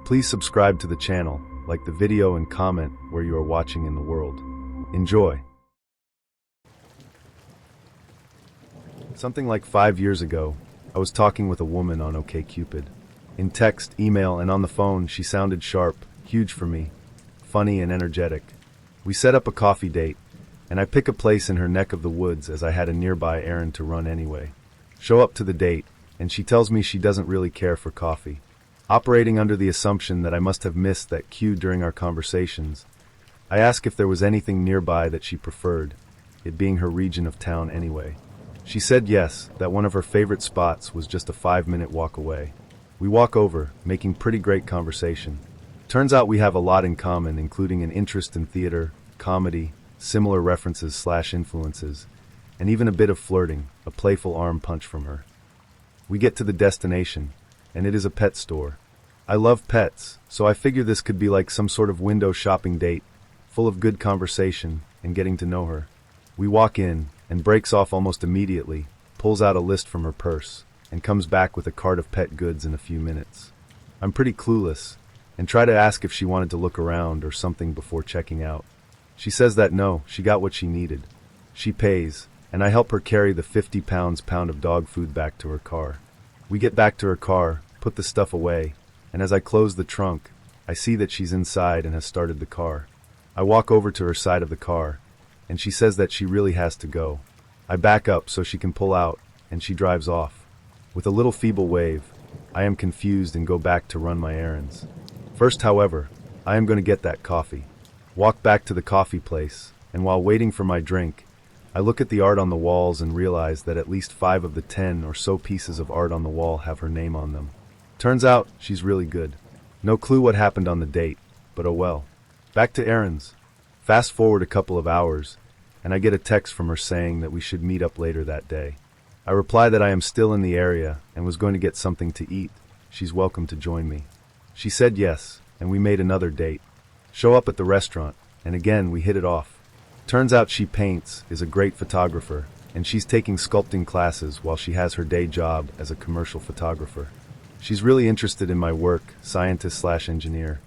Please subscribe to the channel, like the video and comment where you are watching in the world. Enjoy! Something like 5 years ago, I was talking with a woman on OkCupid. In text, email, and on the phone, she sounded sharp, huge for me, funny and energetic. We set up a coffee date, and I pick a place in her neck of the woods as I had a nearby errand to run anyway. Show up to the date, and she tells me she doesn't really care for coffee. Operating under the assumption that I must have missed that cue during our conversations, I ask if there was anything nearby that she preferred, it being her region of town anyway. She said yes, that one of her favorite spots was just a 5-minute walk away. We walk over, making pretty great conversation. Turns out we have a lot in common, including an interest in theater, comedy, similar references/influences, and even a bit of flirting, a playful arm punch from her. We get to the destination, and it is a pet store. I love pets, so I figure this could be like some sort of window shopping date, full of good conversation and getting to know her. We walk in, and breaks off almost immediately, pulls out a list from her purse, and comes back with a cart of pet goods in a few minutes. I'm pretty clueless, and try to ask if she wanted to look around or something before checking out. She says that no, she got what she needed. She pays, and I help her carry the 50 pound of dog food back to her car. We get back to her car, put the stuff away, and as I close the trunk, I see that she's inside and has started the car. I walk over to her side of the car, and she says that she really has to go. I back up so she can pull out, and she drives off. With a little feeble wave, I am confused and go back to run my errands. First, however, I am going to get that coffee. Walk back to the coffee place, and while waiting for my drink, I look at the art on the walls and realize that at least 5 of the 10 or so pieces of art on the wall have her name on them. Turns out, she's really good. No clue what happened on the date, but oh well. Back to errands. Fast forward a couple of hours, and I get a text from her saying that we should meet up later that day. I reply that I am still in the area and was going to get something to eat. She's welcome to join me. She said yes, and we made another date. Show up at the restaurant, and again we hit it off. Turns out she paints, is a great photographer, and she's taking sculpting classes while she has her day job as a commercial photographer. She's really interested in my work, scientist/engineer,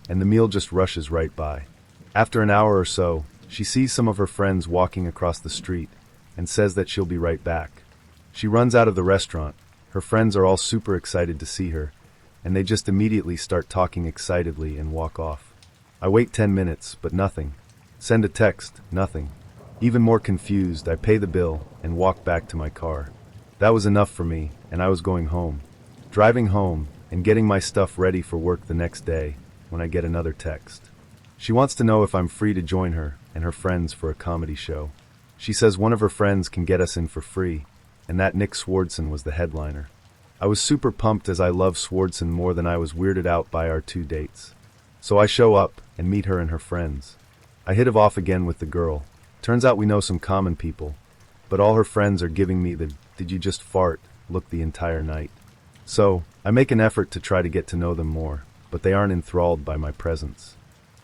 and the meal just rushes right by. After an hour or so, she sees some of her friends walking across the street and says that she'll be right back. She runs out of the restaurant. Her friends are all super excited to see her, and they just immediately start talking excitedly and walk off. I wait 10 minutes, but nothing. Send a text, nothing. Even more confused, I pay the bill and walk back to my car. That was enough for me, and I was going home. Driving home and getting my stuff ready for work the next day when I get another text. She wants to know if I'm free to join her and her friends for a comedy show. She says one of her friends can get us in for free, and that Nick Swardson was the headliner. I was super pumped as I love Swardson more than I was weirded out by our 2 dates. So I show up and meet her and her friends. I hit it off again with the girl. Turns out we know some common people, but all her friends are giving me the "did you just fart" look the entire night. So, I make an effort to try to get to know them more, but they aren't enthralled by my presence.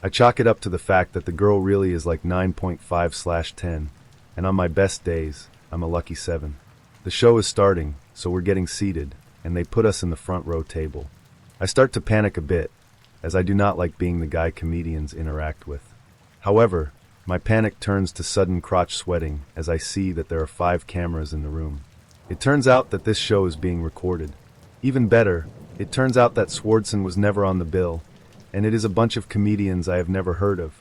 I chalk it up to the fact that the girl really is like 9.5/10, and on my best days, I'm a lucky 7. The show is starting, so we're getting seated, and they put us in the front row table. I start to panic a bit, as I do not like being the guy comedians interact with. However, my panic turns to sudden crotch sweating as I see that there are 5 cameras in the room. It turns out that this show is being recorded. Even better, it turns out that Swardson was never on the bill, and it is a bunch of comedians I have never heard of.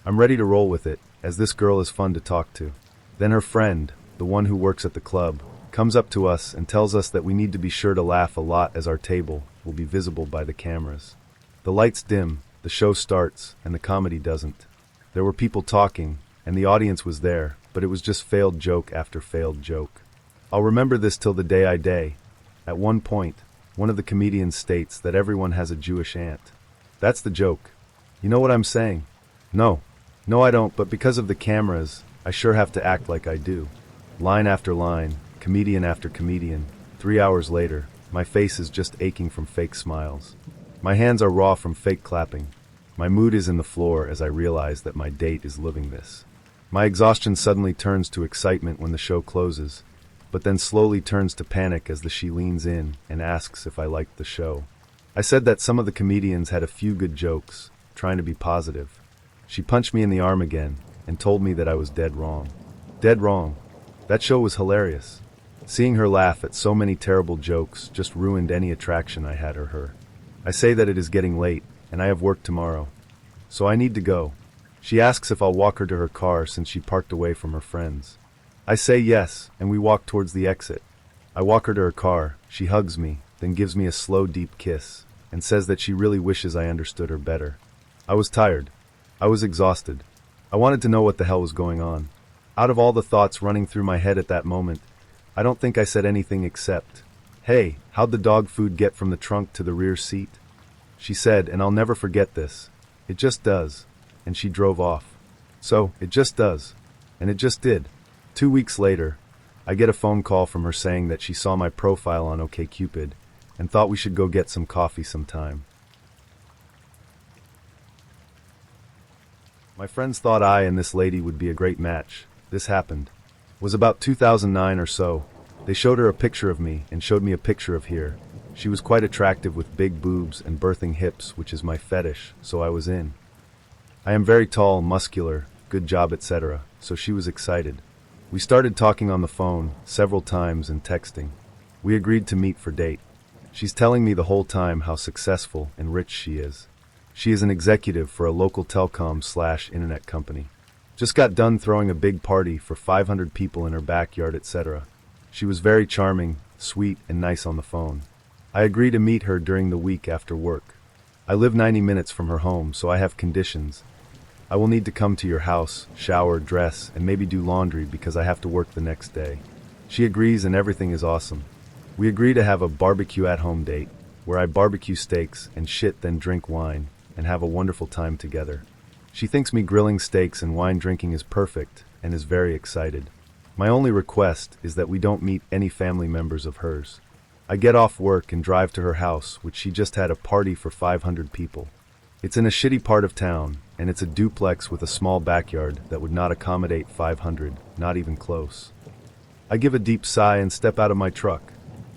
I'm ready to roll with it, as this girl is fun to talk to. Then her friend, the one who works at the club, comes up to us and tells us that we need to be sure to laugh a lot as our table will be visible by the cameras. The lights dim, the show starts, and the comedy doesn't. There were people talking, and the audience was there, but it was just failed joke after failed joke. I'll remember this till the day I die. At one point, one of the comedians states that everyone has a Jewish aunt. That's the joke. You know what I'm saying? No, I don't, but because of the cameras, I sure have to act like I do. Line after line, comedian after comedian. 3 hours later, my face is just aching from fake smiles. My hands are raw from fake clapping. My mood is in the floor as I realize that my date is living this. My exhaustion suddenly turns to excitement when the show closes, but then slowly turns to panic as she leans in and asks if I liked the show. I said that some of the comedians had a few good jokes, trying to be positive. She punched me in the arm again and told me that I was dead wrong. Dead wrong. That show was hilarious. Seeing her laugh at so many terrible jokes just ruined any attraction I had or her. I say that it is getting late and I have work tomorrow, so I need to go. She asks if I'll walk her to her car since she parked away from her friends. I say yes, and we walk towards the exit. I walk her to her car, she hugs me, then gives me a slow, deep kiss, and says that she really wishes I understood her better. I was tired. I was exhausted. I wanted to know what the hell was going on. Out of all the thoughts running through my head at that moment, I don't think I said anything except, "Hey, how'd the dog food get from the trunk to the rear seat?" She said, and I'll never forget this, "It just does," and she drove off. So, it just does. And it just did. 2 weeks later, I get a phone call from her saying that she saw my profile on OkCupid and thought we should go get some coffee sometime. My friends thought I and this lady would be a great match. This happened. It was about 2009 or so. They showed her a picture of me and showed me a picture of here. She was quite attractive with big boobs and birthing hips, which is my fetish, so I was in. I am very tall, muscular, good job, etc., so she was excited. We started talking on the phone several times and texting. We agreed to meet for date. She's telling me the whole time how successful and rich she is. She is an executive for a local telecom/internet company. Just got done throwing a big party for 500 people in her backyard, etc. She was very charming, sweet, and nice on the phone. I agree to meet her during the week after work. I live 90 minutes from her home, so I have conditions. I will need to come to your house, shower, dress, and maybe do laundry because I have to work the next day. She agrees and everything is awesome. We agree to have a barbecue at-home date, where I barbecue steaks and shit, then drink wine, and have a wonderful time together. She thinks me grilling steaks and wine drinking is perfect, and is very excited. My only request is that we don't meet any family members of hers. I get off work and drive to her house, which she just had a party for 500 people. It's in a shitty part of town, and it's a duplex with a small backyard that would not accommodate 500, not even close. I give a deep sigh and step out of my truck.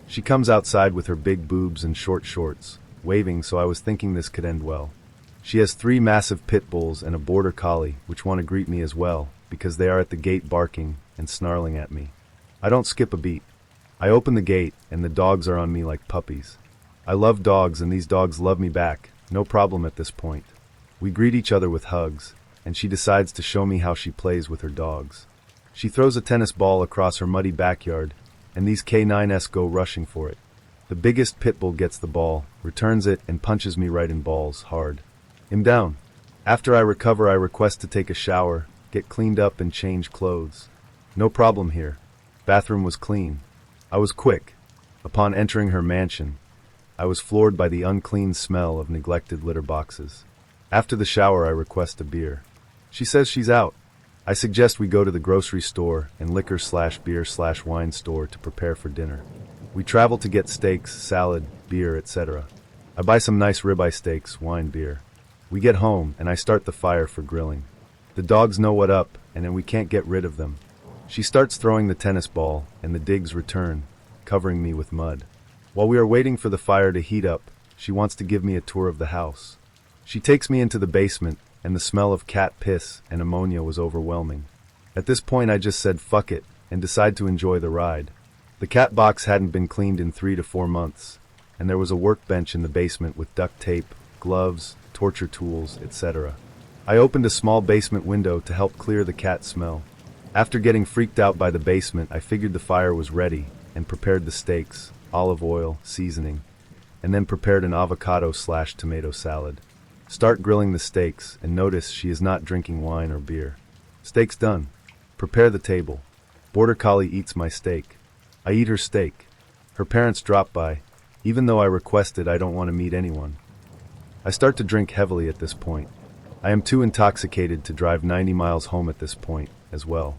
She comes outside with her big boobs and short shorts, waving, so I was thinking this could end well. She has 3 massive pit bulls and a border collie, which want to greet me as well, because they are at the gate barking and snarling at me. I don't skip a beat. I open the gate, and the dogs are on me like puppies. I love dogs, and these dogs love me back. No problem at this point. We greet each other with hugs, and she decides to show me how she plays with her dogs. She throws a tennis ball across her muddy backyard, and these K9s go rushing for it. The biggest pit bull gets the ball, returns it, and punches me right in balls, hard. I'm down. After I recover, I request to take a shower, get cleaned up, and change clothes. No problem here. Bathroom was clean. I was quick. Upon entering her mansion, I was floored by the unclean smell of neglected litter boxes. After the shower, I request a beer. She says she's out. I suggest we go to the grocery store and liquor/beer/wine store to prepare for dinner. We travel to get steaks, salad, beer, etc. I buy some nice ribeye steaks, wine, beer. We get home, and I start the fire for grilling. The dogs know what up, and then we can't get rid of them. She starts throwing the tennis ball, and the digs return, covering me with mud. While we are waiting for the fire to heat up, she wants to give me a tour of the house. She takes me into the basement, and the smell of cat piss and ammonia was overwhelming. At this point, I just said fuck it, and decide to enjoy the ride. The cat box hadn't been cleaned in 3 to 4 months, and there was a workbench in the basement with duct tape, gloves, torture tools, etc. I opened a small basement window to help clear the cat smell. After getting freaked out by the basement, I figured the fire was ready and prepared the steaks, olive oil, seasoning, and then prepared an avocado/tomato salad. Start grilling the steaks, and notice she is not drinking wine or beer. Steaks done. Prepare the table. Border Collie eats my steak. I eat her steak. Her parents drop by. Even though I requested, I don't want to meet anyone. I start to drink heavily at this point. I am too intoxicated to drive 90 miles home at this point, as well.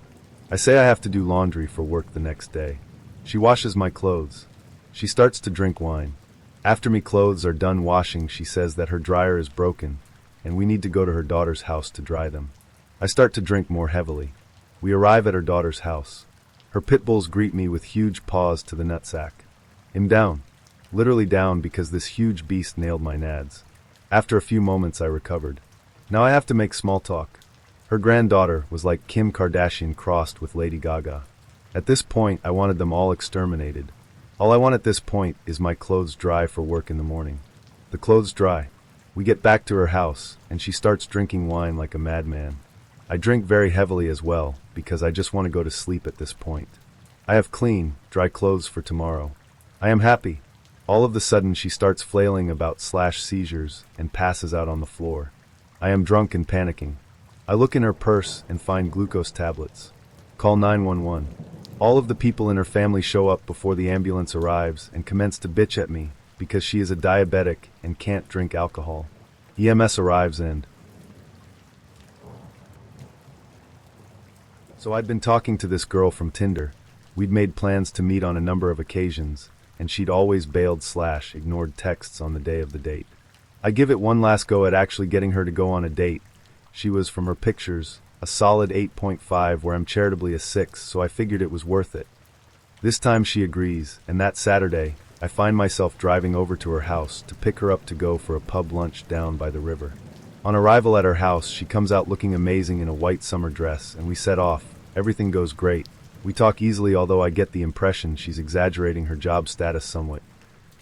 I say I have to do laundry for work the next day. She washes my clothes. She starts to drink wine. After me clothes are done washing, she says that her dryer is broken, and we need to go to her daughter's house to dry them. I start to drink more heavily. We arrive at her daughter's house. Her pit bulls greet me with huge paws to the nutsack. I'm down. literally down because this huge beast nailed my nads. After a few moments I recovered. Now I have to make small talk. Her granddaughter was like Kim Kardashian crossed with Lady Gaga. At this point I wanted them all exterminated. All I want at this point is my clothes dry for work in the morning. The clothes dry. We get back to her house, and she starts drinking wine like a madman. I drink very heavily as well, because I just want to go to sleep at this point. I have clean, dry clothes for tomorrow. I am happy. All of a sudden she starts flailing about / seizures and passes out on the floor. I am drunk and panicking. I look in her purse and find glucose tablets. Call 911. All of the people in her family show up before the ambulance arrives and commence to bitch at me because she is a diabetic and can't drink alcohol. EMS arrives and... So I'd been talking to this girl from Tinder. We'd made plans to meet on a number of occasions, and she'd always bailed / ignored texts on the day of the date. I give it one last go at actually getting her to go on a date. She was, from her pictures, a solid 8.5 where I'm charitably a 6, so I figured it was worth it. This time she agrees, and that Saturday, I find myself driving over to her house to pick her up to go for a pub lunch down by the river. On arrival at her house, she comes out looking amazing in a white summer dress, and we set off. Everything goes great. We talk easily, although I get the impression she's exaggerating her job status somewhat.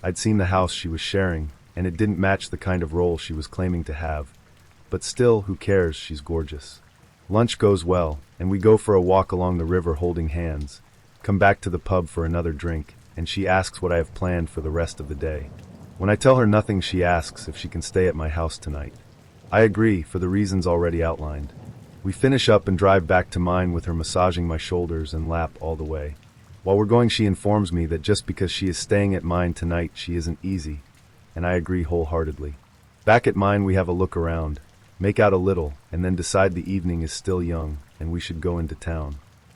I'd seen the house she was sharing, and it didn't match the kind of role she was claiming to have. But still, who cares, she's gorgeous. Lunch goes well, and we go for a walk along the river holding hands, come back to the pub for another drink, and she asks what I have planned for the rest of the day. When I tell her nothing, she asks if she can stay at my house tonight. I agree, for the reasons already outlined. We finish up and drive back to mine with her massaging my shoulders and lap all the way. While we're going, she informs me that just because she is staying at mine tonight, she isn't easy, and I agree wholeheartedly. Back at mine, we have a look around, make out a little, and then decide the evening is still young, and we should go into town.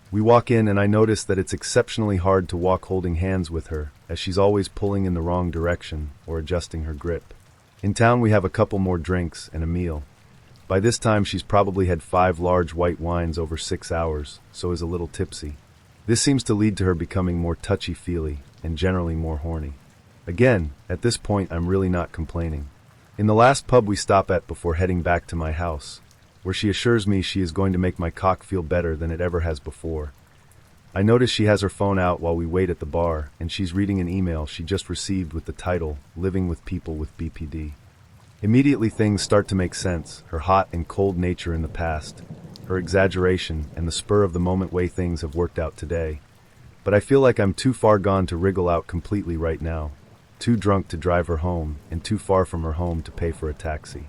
We walk in, and I notice that it's exceptionally hard to walk holding hands with her, as she's always pulling in the wrong direction or adjusting her grip. In town, we have a couple more drinks and a meal. By this time, she's probably had 5 large white wines over 6 hours, so is a little tipsy. This seems to lead to her becoming more touchy-feely and generally more horny. Again, at this point, I'm really not complaining. In the last pub we stop at before heading back to my house, where she assures me she is going to make my cock feel better than it ever has before. I notice she has her phone out while we wait at the bar, and she's reading an email she just received with the title, Living with People with BPD. Immediately things start to make sense, her hot and cold nature in the past, her exaggeration, and the spur-of-the-moment way things have worked out today. But I feel like I'm too far gone to wriggle out completely right now, too drunk to drive her home, and too far from her home to pay for a taxi.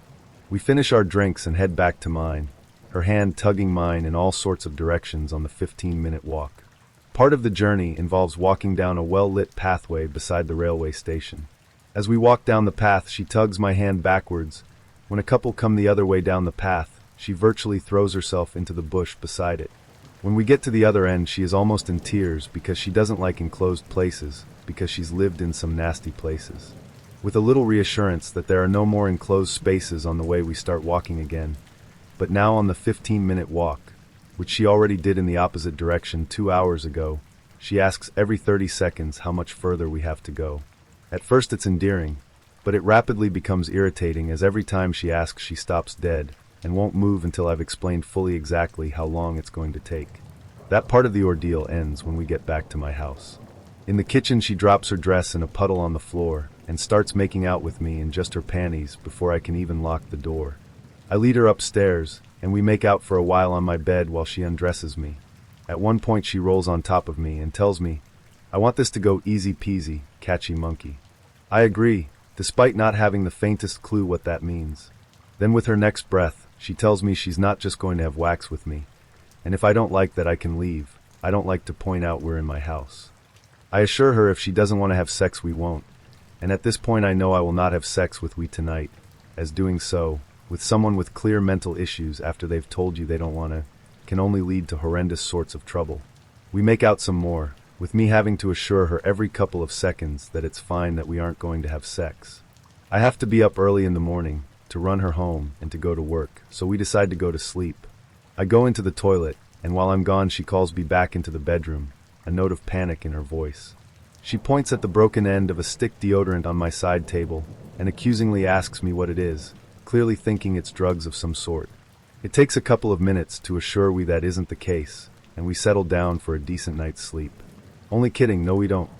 We finish our drinks and head back to mine, her hand tugging mine in all sorts of directions on the 15-minute walk. Part of the journey involves walking down a well-lit pathway beside the railway station. As we walk down the path, she tugs my hand backwards. When a couple come the other way down the path, she virtually throws herself into the bush beside it. When we get to the other end, she is almost in tears because she doesn't like enclosed places, because she's lived in some nasty places. With a little reassurance that there are no more enclosed spaces on the way, we start walking again. But now on the 15-minute walk, which she already did in the opposite direction 2 hours ago, she asks every 30 seconds how much further we have to go. At first it's endearing, but it rapidly becomes irritating as every time she asks she stops dead and won't move until I've explained fully exactly how long it's going to take. That part of the ordeal ends when we get back to my house. In the kitchen, she drops her dress in a puddle on the floor and starts making out with me in just her panties before I can even lock the door. I lead her upstairs, and we make out for a while on my bed while she undresses me. At one point she rolls on top of me and tells me, "I want this to go easy peasy, catchy monkey." I agree, despite not having the faintest clue what that means. Then with her next breath, she tells me she's not just going to have wax with me, and if I don't like that I can leave. I don't like to point out we're in my house. I assure her if she doesn't want to have sex we won't, and at this point I know I will not have sex with we tonight, as doing so, with someone with clear mental issues after they've told you they don't want to, can only lead to horrendous sorts of trouble. We make out some more, with me having to assure her every couple of seconds that it's fine that we aren't going to have sex. I have to be up early in the morning, to run her home, and to go to work, so we decide to go to sleep. I go into the toilet, and while I'm gone she calls me back into the bedroom, a note of panic in her voice. She points at the broken end of a stick deodorant on my side table and accusingly asks me what it is, clearly thinking it's drugs of some sort. It takes a couple of minutes to assure we that isn't the case, and we settle down for a decent night's sleep. Only kidding, no we don't.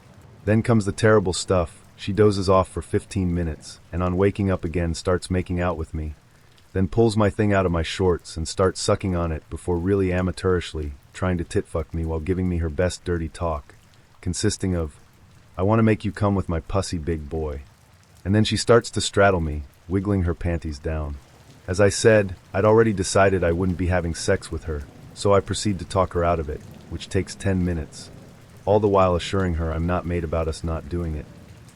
Then comes the terrible stuff. She dozes off for 15 minutes, and on waking up again starts making out with me, then pulls my thing out of my shorts and starts sucking on it before really amateurishly trying to tit-fuck me while giving me her best dirty talk, consisting of, "I want to make you come with my pussy big boy." And then she starts to straddle me, wiggling her panties down. As I said, I'd already decided I wouldn't be having sex with her, so I proceed to talk her out of it, which takes 10 minutes, all the while assuring her I'm not made about us not doing it.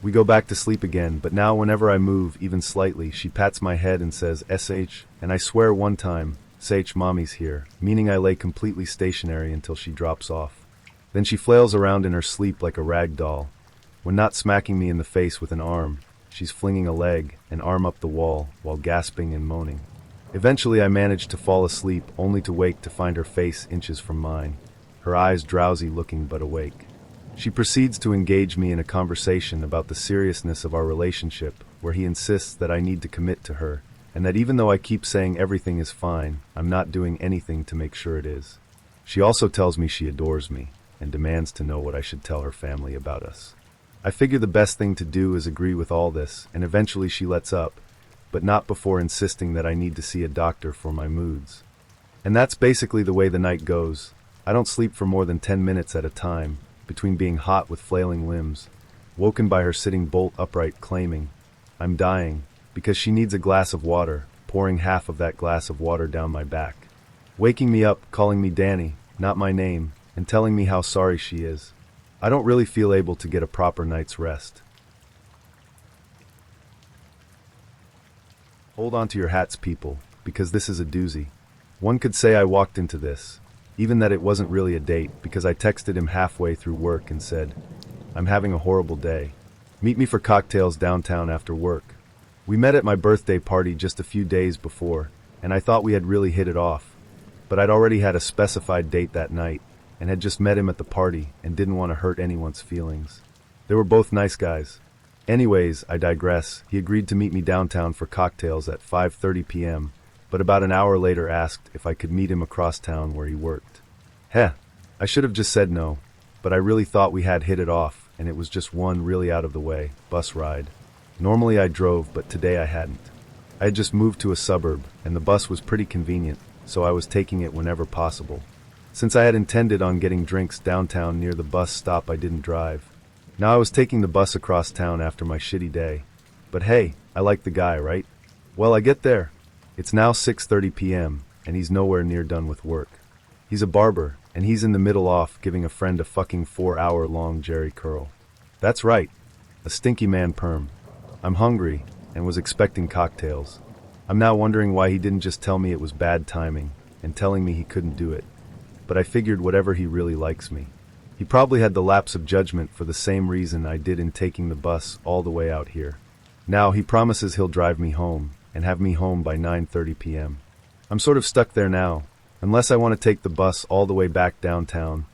We go back to sleep again, but now whenever I move, even slightly, she pats my head and says, "SH," and I swear one time, "SH, mommy's here," meaning I lay completely stationary until she drops off. Then she flails around in her sleep like a rag doll. When not smacking me in the face with an arm, she's flinging a leg, an arm up the wall, while gasping and moaning. Eventually I manage to fall asleep, only to wake to find her face inches from mine, her eyes drowsy looking but awake. She proceeds to engage me in a conversation about the seriousness of our relationship, where he insists that I need to commit to her, and that even though I keep saying everything is fine, I'm not doing anything to make sure it is. She also tells me she adores me, and demands to know what I should tell her family about us. I figure the best thing to do is agree with all this, and eventually she lets up, but not before insisting that I need to see a doctor for my moods. And that's basically the way the night goes. I don't sleep for more than 10 minutes at a time, between being hot with flailing limbs, woken by her sitting bolt upright claiming, "I'm dying," because she needs a glass of water, pouring half of that glass of water down my back. Waking me up, calling me Danny, not my name, and telling me how sorry she is. I don't really feel able to get a proper night's rest. Hold on to your hats, people, because this is a doozy. One could say I walked into this, even that it wasn't really a date, because I texted him halfway through work and said, "I'm having a horrible day. Meet me for cocktails downtown after work." We met at my birthday party just a few days before, and I thought we had really hit it off, but I'd already had a specified date that night, and had just met him at the party and didn't want to hurt anyone's feelings. They were both nice guys. Anyways, I digress. He agreed to meet me downtown for cocktails at 5:30 p.m., but about an hour later asked if I could meet him across town where he worked. Heh, I should have just said no, but I really thought we had hit it off, and it was just one really out of the way bus ride. Normally I drove, but today I hadn't. I had just moved to a suburb, and the bus was pretty convenient, so I was taking it whenever possible. Since I had intended on getting drinks downtown near the bus stop, I didn't drive. Now I was taking the bus across town after my shitty day. But hey, I like the guy, right? Well, I get there. It's now 6:30 p.m., and he's nowhere near done with work. He's a barber, and he's in the middle off giving a friend a fucking 4-hour-long jerry curl. That's right, a stinky man perm. I'm hungry, and was expecting cocktails. I'm now wondering why he didn't just tell me it was bad timing, and telling me he couldn't do it. But I figured whatever, he really likes me. He probably had the lapse of judgment for the same reason I did in taking the bus all the way out here. Now he promises he'll drive me home, and have me home by 9:30 p.m. I'm sort of stuck there now, unless I want to take the bus all the way back downtown,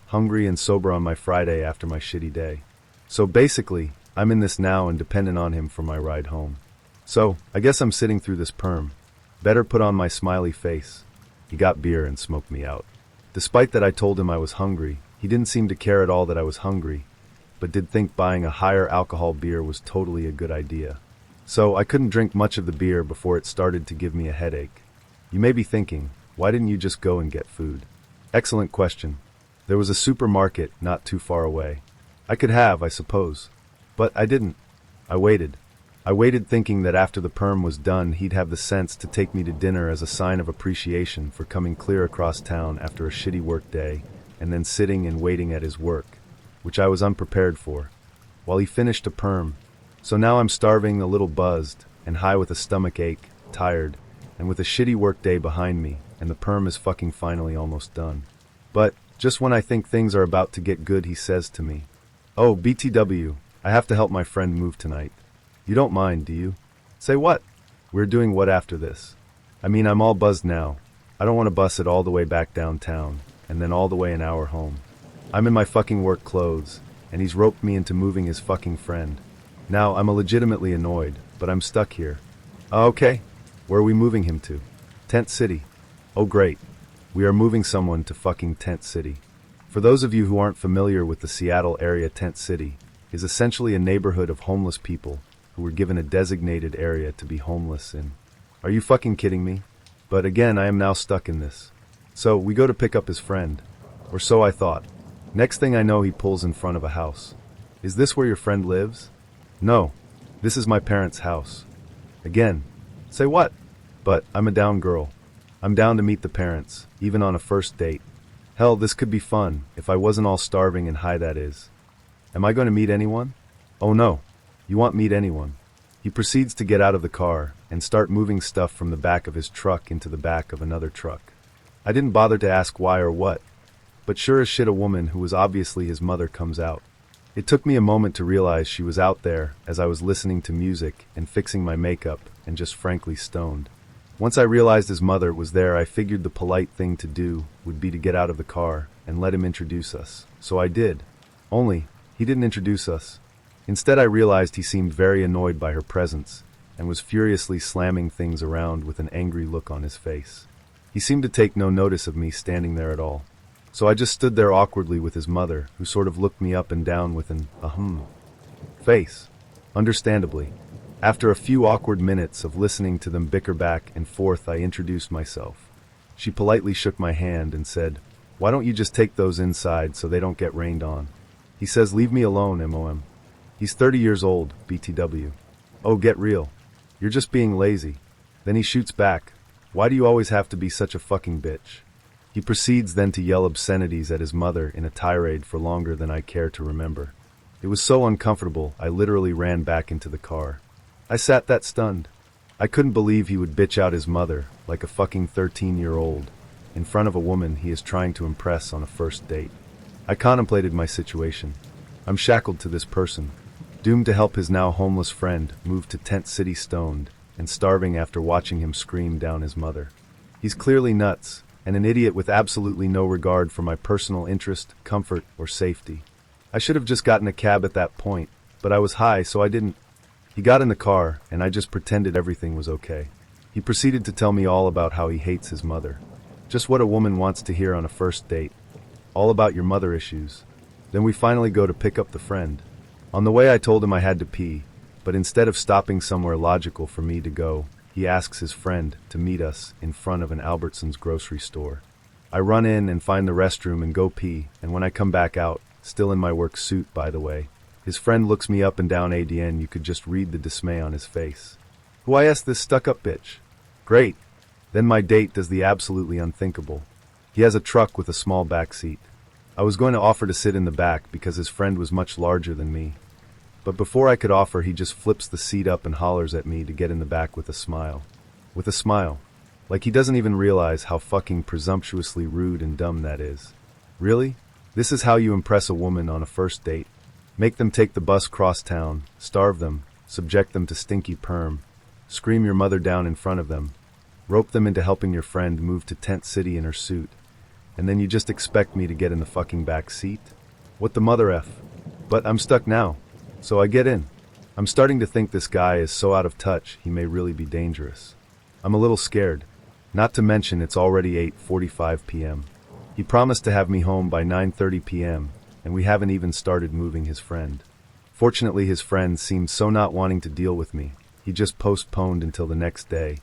hungry and sober on my Friday after my shitty day. So basically, I'm in this now and dependent on him for my ride home. So, I guess I'm sitting through this perm. Better put on my smiley face. He got beer and smoked me out. Despite that I told him I was hungry, he didn't seem to care at all that I was hungry, but did think buying a higher alcohol beer was totally a good idea. So I couldn't drink much of the beer before it started to give me a headache. You may be thinking, why didn't you just go and get food? Excellent question. There was a supermarket not too far away. I could have, I suppose. But I didn't. I waited. I waited thinking that after the perm was done, he'd have the sense to take me to dinner as a sign of appreciation for coming clear across town after a shitty work day, and then sitting and waiting at his work, which I was unprepared for, while he finished a perm. So now I'm starving, a little buzzed, and high with a stomach ache, tired, and with a shitty work day behind me, and the perm is fucking finally almost done. But, just when I think things are about to get good, he says to me, "Oh, BTW, I have to help my friend move tonight. You don't mind, do you?" Say what? We're doing what after this? I mean, I'm all buzzed now. I don't want to bus it all the way back downtown, and then all the way an hour home. I'm in my fucking work clothes, and he's roped me into moving his fucking friend. Now, I'm legitimately annoyed, but I'm stuck here. Okay. Where are we moving him to? Tent City. Oh great. We are moving someone to fucking Tent City. For those of you who aren't familiar with the Seattle area, Tent City is essentially a neighborhood of homeless people who were given a designated area to be homeless in. Are you fucking kidding me? But again, I am now stuck in this. So, we go to pick up his friend. Or so I thought. Next thing I know, he pulls in front of a house. Is this where your friend lives? No. This is my parents' house. Again. Say what? But I'm a down girl. I'm down to meet the parents, even on a first date. Hell, this could be fun, if I wasn't all starving and high, that is. Am I going to meet anyone? Oh no. You won't meet anyone. He proceeds to get out of the car and start moving stuff from the back of his truck into the back of another truck. I didn't bother to ask why or what, but sure as shit a woman who was obviously his mother comes out. It took me a moment to realize she was out there as I was listening to music and fixing my makeup and just frankly stoned. Once I realized his mother was there, I figured the polite thing to do would be to get out of the car and let him introduce us. So I did. Only, he didn't introduce us. Instead, I realized he seemed very annoyed by her presence and was furiously slamming things around with an angry look on his face. He seemed to take no notice of me standing there at all. So I just stood there awkwardly with his mother, who sort of looked me up and down with an face. Understandably. After a few awkward minutes of listening to them bicker back and forth, I introduced myself. She politely shook my hand and said, "Why don't you just take those inside so they don't get rained on?" He says, "Leave me alone, MOM. He's 30 years old, BTW. Oh, get real. You're just being lazy." Then he shoots back, "Why do you always have to be such a fucking bitch?" He proceeds then to yell obscenities at his mother in a tirade for longer than I care to remember. It was so uncomfortable, I literally ran back into the car. I sat that stunned. I couldn't believe he would bitch out his mother, like a fucking 13-year-old, in front of a woman he is trying to impress on a first date. I contemplated my situation. I'm shackled to this person, doomed to help his now homeless friend move to Tent City stoned and starving after watching him scream down his mother. He's clearly nuts, and an idiot with absolutely no regard for my personal interest, comfort, or safety. I should have just gotten a cab at that point, but I was high, so I didn't. He got in the car, and I just pretended everything was okay. He proceeded to tell me all about how he hates his mother. Just what a woman wants to hear on a first date. All about your mother issues. Then we finally go to pick up the friend. On the way I told him I had to pee, but instead of stopping somewhere logical for me to go, he asks his friend to meet us in front of an Albertsons grocery store. I run in and find the restroom and go pee, and when I come back out, still in my work suit by the way, his friend looks me up and down ADN. You could just read the dismay on his face. Who I asked this stuck-up bitch? Great. Then my date does the absolutely unthinkable. He has a truck with a small back seat. I was going to offer to sit in the back because his friend was much larger than me. But before I could offer, he just flips the seat up and hollers at me to get in the back with a smile. With a smile. Like he doesn't even realize how fucking presumptuously rude and dumb that is. Really? This is how you impress a woman on a first date? Make them take the bus cross town, starve them, subject them to stinky perm, scream your mother down in front of them, rope them into helping your friend move to Tent City in her suit, and then you just expect me to get in the fucking back seat? What the mother F? But I'm stuck now. So I get in. I'm starting to think this guy is so out of touch he may really be dangerous. I'm a little scared. Not to mention it's already 8:45 p.m. He promised to have me home by 9:30 p.m., and we haven't even started moving his friend. Fortunately, his friend seemed so not wanting to deal with me, he just postponed until the next day,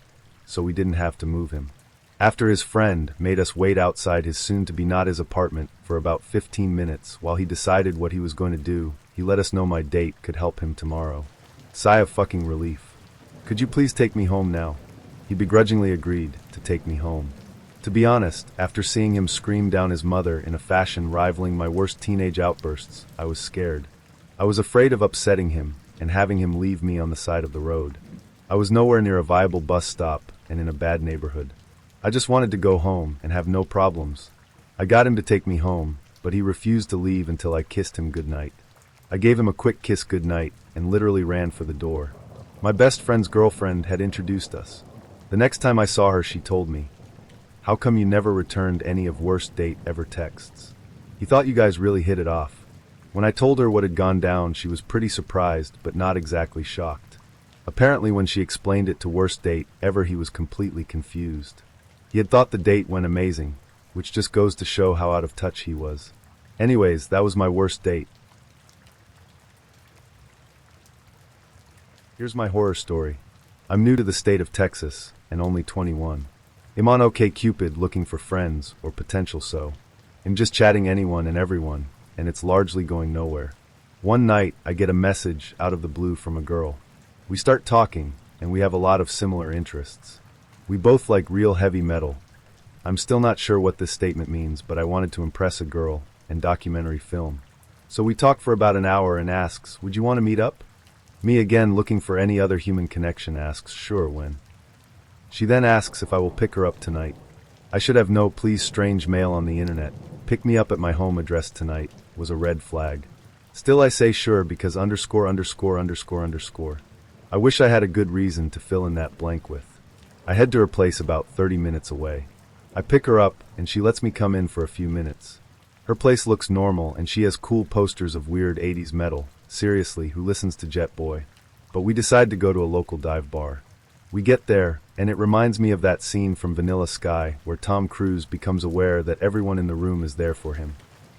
so we didn't have to move him. After his friend made us wait outside his soon-to-be not his apartment for about 15 minutes while he decided what he was going to do, he let us know my date could help him tomorrow. Sigh of fucking relief. Could you please take me home now? He begrudgingly agreed to take me home. To be honest, after seeing him scream down his mother in a fashion rivaling my worst teenage outbursts, I was scared. I was afraid of upsetting him and having him leave me on the side of the road. I was nowhere near a viable bus stop and in a bad neighborhood. I just wanted to go home and have no problems. I got him to take me home, but he refused to leave until I kissed him goodnight. I gave him a quick kiss goodnight and literally ran for the door. My best friend's girlfriend had introduced us. The next time I saw her, she told me, "How come you never returned any of worst date ever texts? He thought you guys really hit it off." When I told her what had gone down, she was pretty surprised, but not exactly shocked. Apparently when she explained it to worst date ever, he was completely confused. He had thought the date went amazing, which just goes to show how out of touch he was. Anyways, that was my worst date. Here's my horror story. I'm new to the state of Texas, and only 21. I'm on OkCupid looking for friends, or potential so. I'm just chatting anyone and everyone, and it's largely going nowhere. One night, I get a message out of the blue from a girl. We start talking, and we have a lot of similar interests. We both like real heavy metal. I'm still not sure what this statement means, but I wanted to impress a girl, and documentary film. So we talk for about an hour and asks, would you want to meet up? Me again, looking for any other human connection, asks, sure, when? She then asks if I will pick her up tonight. I should have no please strange mail on the internet. Pick me up at my home address tonight was a red flag. Still I say sure because underscore. I wish I had a good reason to fill in that blank with. I head to her place about 30 minutes away. I pick her up and she lets me come in for a few minutes. Her place looks normal and she has cool posters of weird 80s metal. Seriously, who listens to Jet Boy? But we decide to go to a local dive bar. We get there, and it reminds me of that scene from Vanilla Sky where Tom Cruise becomes aware that everyone in the room is there for him.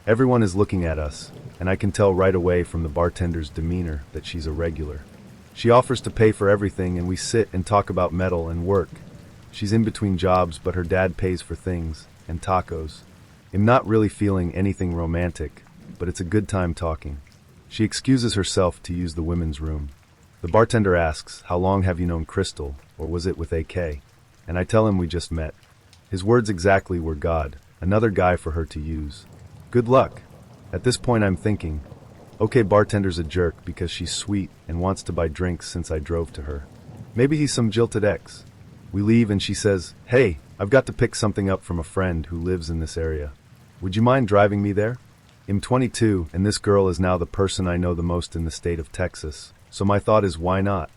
Everyone is looking at us, and I can tell right away from the bartender's demeanor that she's a regular. She offers to pay for everything and we sit and talk about metal and work. She's in between jobs, but her dad pays for things, and tacos. I'm not really feeling anything romantic, but it's a good time talking. She excuses herself to use the women's room. The bartender asks, how long have you known Crystal, or was it with AK? And I tell him we just met. His words exactly were God, another guy for her to use. Good luck. At this point I'm thinking, okay, bartender's a jerk because she's sweet and wants to buy drinks since I drove to her. Maybe he's some jilted ex. We leave and she says, hey, I've got to pick something up from a friend who lives in this area. Would you mind driving me there? I'm 22 and this girl is now the person I know the most in the state of Texas. So my thought is, why not?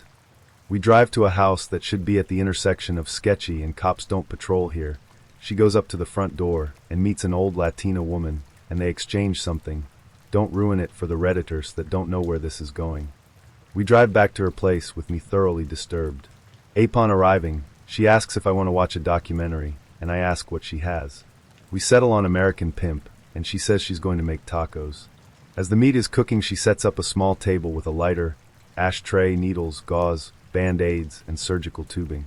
We drive to a house that should be at the intersection of sketchy and cops don't patrol here. She goes up to the front door and meets an old Latina woman, and they exchange something. Don't ruin it for the Redditors that don't know where this is going. We drive back to her place with me thoroughly disturbed. Upon arriving, she asks if I want to watch a documentary, and I ask what she has. We settle on American Pimp, and she says she's going to make tacos. As the meat is cooking, she sets up a small table with a lighter, ashtray, needles, gauze, band-aids, and surgical tubing.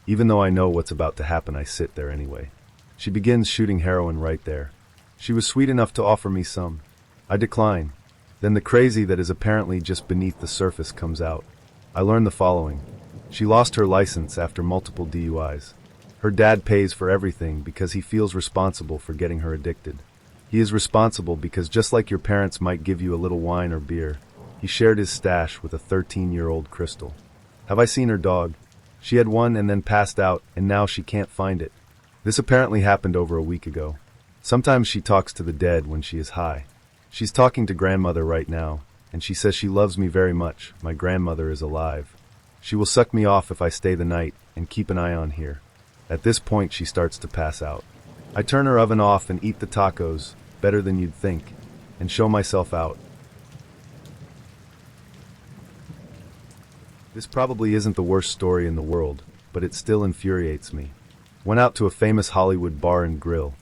Even though I know what's about to happen, I sit there anyway. She begins shooting heroin right there. She was sweet enough to offer me some. I decline. Then the crazy that is apparently just beneath the surface comes out. I learn the following. She lost her license after multiple DUIs. Her dad pays for everything because he feels responsible for getting her addicted. He is responsible because just like your parents might give you a little wine or beer, he shared his stash with a 13-year-old Crystal. Have I seen her dog? She had one and then passed out, and now she can't find it. This apparently happened over a week ago. Sometimes she talks to the dead when she is high. She's talking to grandmother right now, and she says she loves me very much. My grandmother is alive. She will suck me off if I stay the night and keep an eye on here. At this point, she starts to pass out. I turn her oven off and eat the tacos, better than you'd think, and show myself out. This probably isn't the worst story in the world, but it still infuriates me. Went out to a famous Hollywood bar and grill.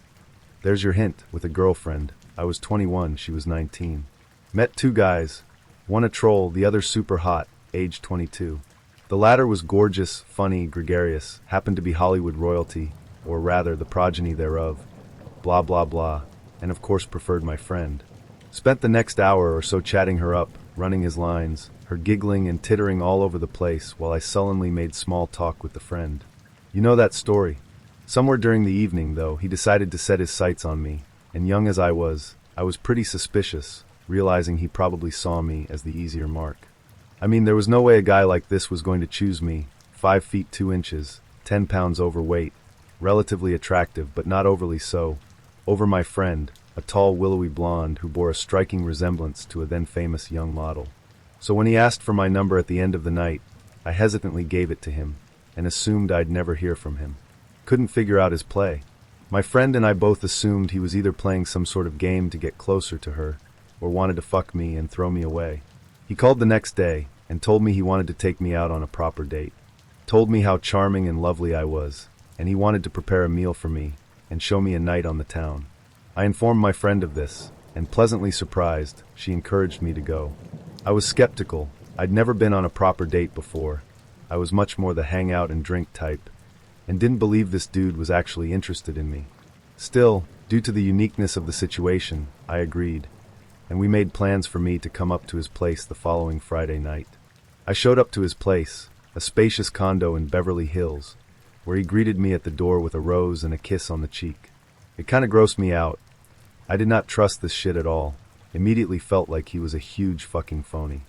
There's your hint, with a girlfriend. I was 21, she was 19. Met two guys, one a troll, the other super hot, age 22. The latter was gorgeous, funny, gregarious, happened to be Hollywood royalty, or rather the progeny thereof. Blah blah blah, and of course preferred my friend. Spent the next hour or so chatting her up, running his lines, her giggling and tittering all over the place while I sullenly made small talk with the friend. You know that story. Somewhere during the evening, though, he decided to set his sights on me, and young as I was pretty suspicious, realizing he probably saw me as the easier mark. I mean, there was no way a guy like this was going to choose me, 5 feet 2 inches, 10 pounds overweight, relatively attractive but not overly so, over my friend, a tall willowy blonde who bore a striking resemblance to a then famous young model. So when he asked for my number at the end of the night, I hesitantly gave it to him, and assumed I'd never hear from him. Couldn't figure out his play. My friend and I both assumed he was either playing some sort of game to get closer to her, or wanted to fuck me and throw me away. He called the next day and told me he wanted to take me out on a proper date. Told me how charming and lovely I was, and he wanted to prepare a meal for me and show me a night on the town. I informed my friend of this, and pleasantly surprised, she encouraged me to go. I was skeptical. I'd never been on a proper date before. I was much more the hang out and drink type, and didn't believe this dude was actually interested in me. Still, due to the uniqueness of the situation, I agreed, and we made plans for me to come up to his place the following Friday night. I showed up to his place, a spacious condo in Beverly Hills, where he greeted me at the door with a rose and a kiss on the cheek. It kinda grossed me out. I did not trust this shit at all. Immediately felt like he was a huge fucking phony.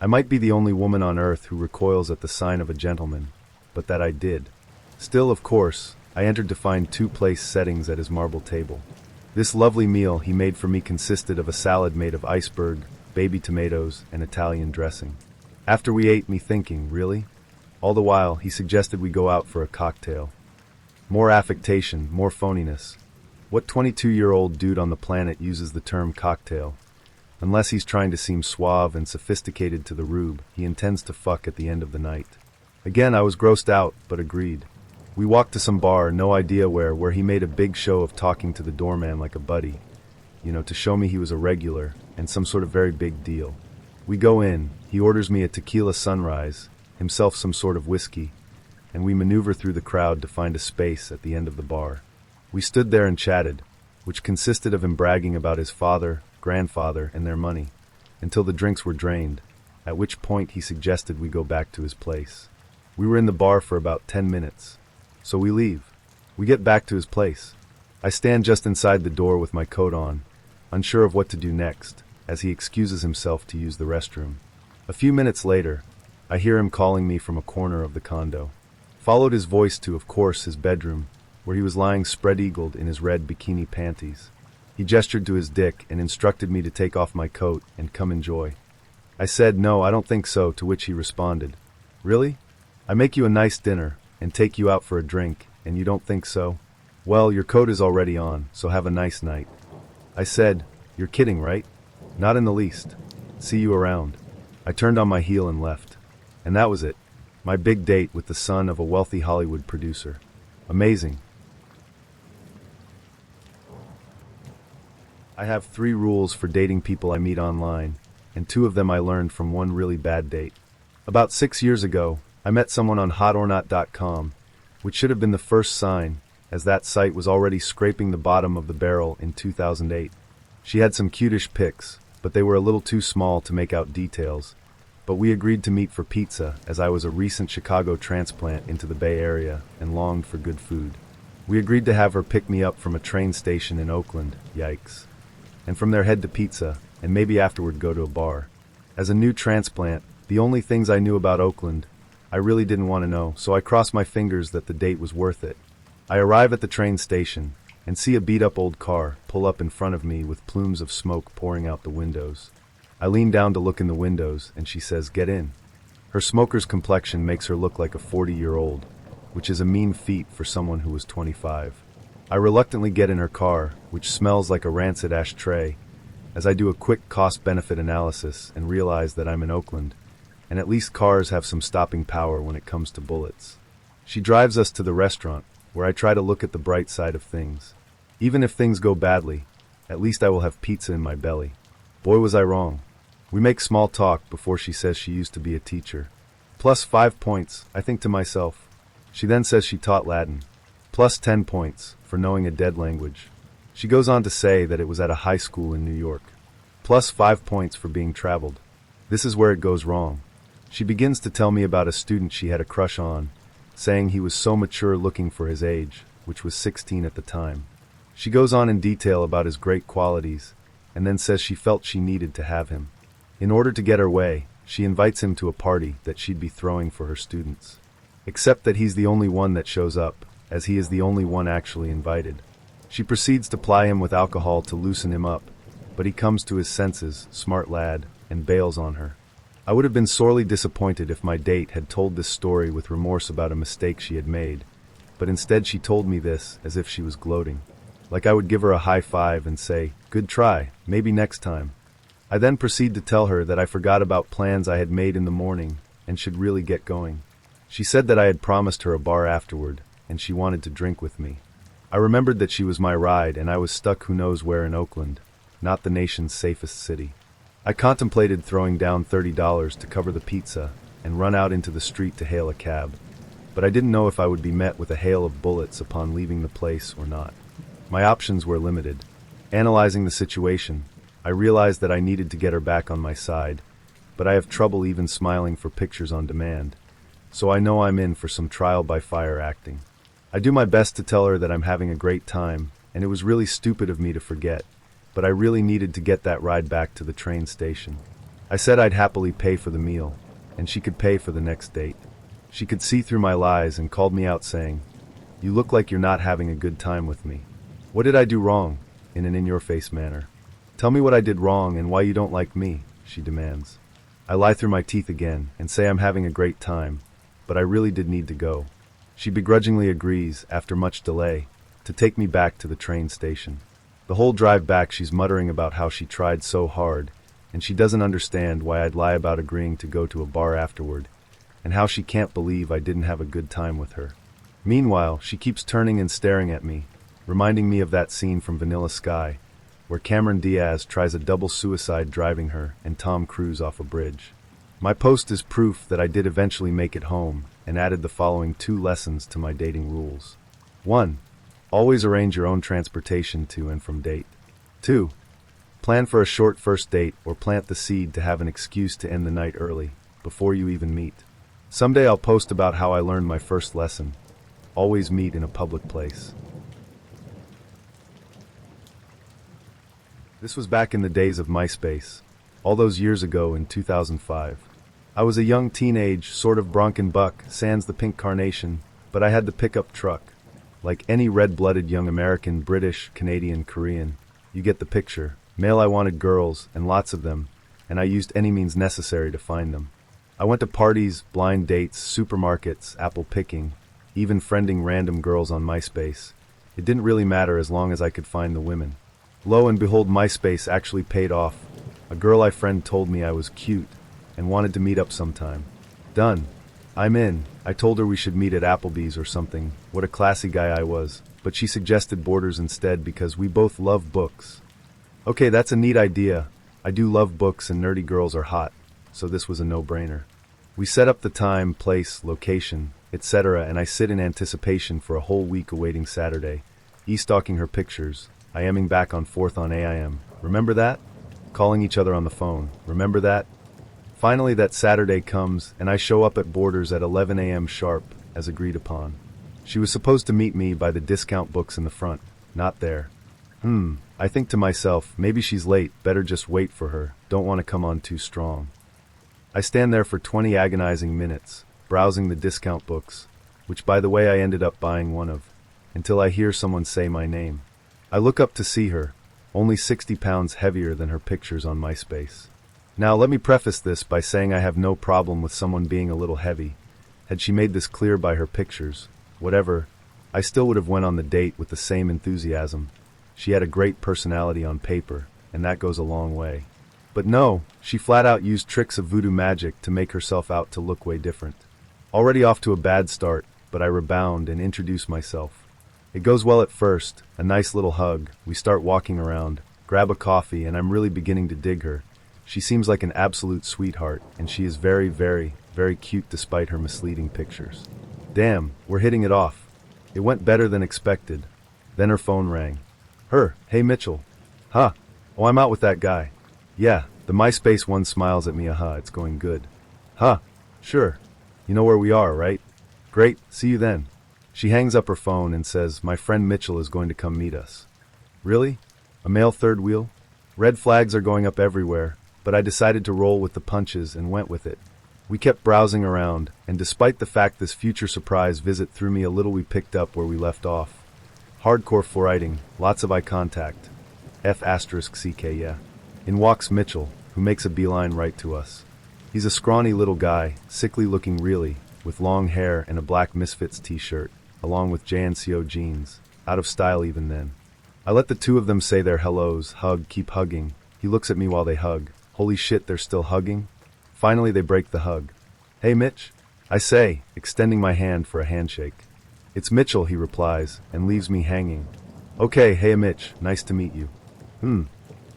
I might be the only woman on earth who recoils at the sign of a gentleman, but that I did. Still, of course, I entered to find two-place settings at his marble table. This lovely meal he made for me consisted of a salad made of iceberg, baby tomatoes, and Italian dressing. After we ate, me thinking, really? All the while, he suggested we go out for a cocktail. More affectation, more phoniness. What 22-year-old dude on the planet uses the term cocktail? Unless he's trying to seem suave and sophisticated to the rube, he intends to fuck at the end of the night. Again, I was grossed out, but agreed. We walked to some bar, no idea where he made a big show of talking to the doorman like a buddy. To show me he was a regular, and some sort of very big deal. We go in, he orders me a tequila sunrise, himself some sort of whiskey, and we maneuver through the crowd to find a space at the end of the bar. We stood there and chatted, which consisted of him bragging about his father, grandfather, and their money, until the drinks were drained, at which point he suggested we go back to his place. We were in the bar for about 10 minutes, so we leave. We get back to his place. I stand just inside the door with my coat on, unsure of what to do next, as he excuses himself to use the restroom. A few minutes later, I hear him calling me from a corner of the condo. Followed his voice to, of course, his bedroom, where he was lying spread-eagled in his red bikini panties. He gestured to his dick and instructed me to take off my coat and come enjoy. I said, no, I don't think so, to which he responded, really? I make you a nice dinner and take you out for a drink, and you don't think so? Well, your coat is already on, so have a nice night. I said, you're kidding, right? Not in the least. See you around. I turned on my heel and left. And that was it. My big date with the son of a wealthy Hollywood producer. Amazing. I have 3 rules for dating people I meet online, and 2 of them I learned from one really bad date. About 6 years ago, I met someone on hotornot.com, which should have been the first sign, as that site was already scraping the bottom of the barrel in 2008. She had some cutish pics, but they were a little too small to make out details. But we agreed to meet for pizza, as I was a recent Chicago transplant into the Bay Area and longed for good food. We agreed to have her pick me up from a train station in Oakland, yikes, and from there head to pizza, and maybe afterward go to a bar. As a new transplant, the only things I knew about Oakland, I really didn't want to know, so I crossed my fingers that the date was worth it. I arrive at the train station, and see a beat-up old car pull up in front of me with plumes of smoke pouring out the windows. I lean down to look in the windows, and she says, get in. Her smoker's complexion makes her look like a 40-year-old, which is a mean feat for someone who was 25. I reluctantly get in her car, which smells like a rancid ashtray, as I do a quick cost-benefit analysis and realize that I'm in Oakland, and at least cars have some stopping power when it comes to bullets. She drives us to the restaurant, where I try to look at the bright side of things. Even if things go badly, at least I will have pizza in my belly. Boy, was I wrong. We make small talk before she says she used to be a teacher. Plus 5 points, I think to myself. She then says she taught Latin. Plus 10 points for knowing a dead language. She goes on to say that it was at a high school in New York. Plus 5 points for being traveled. This is where it goes wrong. She begins to tell me about a student she had a crush on, saying he was so mature looking for his age, which was 16 at the time. She goes on in detail about his great qualities, and then says she felt she needed to have him. In order to get her way, she invites him to a party that she'd be throwing for her students. Except that he's the only one that shows up, as he is the only one actually invited. She proceeds to ply him with alcohol to loosen him up, but he comes to his senses, smart lad, and bails on her. I would have been sorely disappointed if my date had told this story with remorse about a mistake she had made, but instead she told me this as if she was gloating. Like I would give her a high five and say, good try, maybe next time. I then proceed to tell her that I forgot about plans I had made in the morning and should really get going. She said that I had promised her a bar afterward, and she wanted to drink with me. I remembered that she was my ride and I was stuck who knows where in Oakland, not the nation's safest city. I contemplated throwing down $30 to cover the pizza and run out into the street to hail a cab, but I didn't know if I would be met with a hail of bullets upon leaving the place or not. My options were limited. Analyzing the situation, I realized that I needed to get her back on my side, but I have trouble even smiling for pictures on demand, so I know I'm in for some trial by fire acting. I do my best to tell her that I'm having a great time, and it was really stupid of me to forget, but I really needed to get that ride back to the train station. I said I'd happily pay for the meal, and she could pay for the next date. She could see through my lies and called me out saying, "You look like you're not having a good time with me." What did I do wrong? In an in-your-face manner. Tell me what I did wrong and why you don't like me, she demands. I lie through my teeth again and say I'm having a great time, but I really did need to go. She begrudgingly agrees, after much delay, to take me back to the train station. The whole drive back she's muttering about how she tried so hard, and she doesn't understand why I'd lie about agreeing to go to a bar afterward, and how she can't believe I didn't have a good time with her. Meanwhile, she keeps turning and staring at me, reminding me of that scene from Vanilla Sky, where Cameron Diaz tries a double suicide driving her and Tom Cruise off a bridge. My post is proof that I did eventually make it home, and added the following 2 lessons to my dating rules. 1. Always arrange your own transportation to and from date. 2. Plan for a short first date or plant the seed to have an excuse to end the night early, before you even meet. Someday I'll post about how I learned my first lesson. Always meet in a public place. This was back in the days of MySpace, all those years ago in 2005. I was a young teenage, sort of Bronco buck, sans the pink carnation, but I had the pickup truck. Like any red-blooded young American, British, Canadian, Korean, you get the picture. Male I wanted girls, and lots of them, and I used any means necessary to find them. I went to parties, blind dates, supermarkets, apple picking, even friending random girls on MySpace. It didn't really matter as long as I could find the women. Lo and behold, MySpace actually paid off. A girl I friend told me I was cute and wanted to meet up sometime. Done. I'm in. I told her we should meet at Applebee's or something. What a classy guy I was. But she suggested Borders instead because we both love books. Okay, that's a neat idea. I do love books and nerdy girls are hot, so this was a no-brainer. We set up the time, place, location, etc., and I sit in anticipation for a whole week awaiting Saturday, e-stalking her pictures, IMing back on 4th on AIM. Remember that? Calling each other on the phone. Remember that? Finally, that Saturday comes, and I show up at Borders at 11 a.m. sharp, as agreed upon. She was supposed to meet me by the discount books in the front. Not there. I think to myself, maybe she's late, better just wait for her, don't want to come on too strong. I stand there for 20 agonizing minutes, browsing the discount books, which by the way I ended up buying one of, until I hear someone say my name. I look up to see her, only 60 pounds heavier than her pictures on MySpace. Now let me preface this by saying I have no problem with someone being a little heavy. Had she made this clear by her pictures, whatever, I still would have went on the date with the same enthusiasm. She had a great personality on paper, and that goes a long way. But no, she flat out used tricks of voodoo magic to make herself out to look way different. Already off to a bad start, but I rebound and introduce myself. It goes well at first, a nice little hug, we start walking around, grab a coffee, and I'm really beginning to dig her. She seems like an absolute sweetheart, and she is very, very, very cute despite her misleading pictures. Damn, we're hitting it off. It went better than expected. Then her phone rang. Hey Mitchell. Huh? Oh, I'm out with that guy. Yeah, the MySpace one smiles at me, it's going good. Huh? Sure. You know where we are, right? Great, see you then. She hangs up her phone and says, my friend Mitchell is going to come meet us. Really? A male third wheel? Red flags are going up everywhere, but I decided to roll with the punches and went with it. We kept browsing around, and despite the fact this future surprise visit threw me a little, we picked up where we left off. Hardcore writing, lots of eye contact. F***ck, yeah. In walks Mitchell, who makes a beeline right to us. He's a scrawny little guy, sickly looking really, with long hair and a black Misfits t-shirt, along with JNCO jeans, out of style even then. I let the two of them say their hellos, hug, keep hugging. He looks at me while they hug. Holy shit, they're still hugging? Finally, they break the hug. Hey, Mitch, I say, extending my hand for a handshake. It's Mitchell, he replies, and leaves me hanging. Okay, hey Mitch, nice to meet you.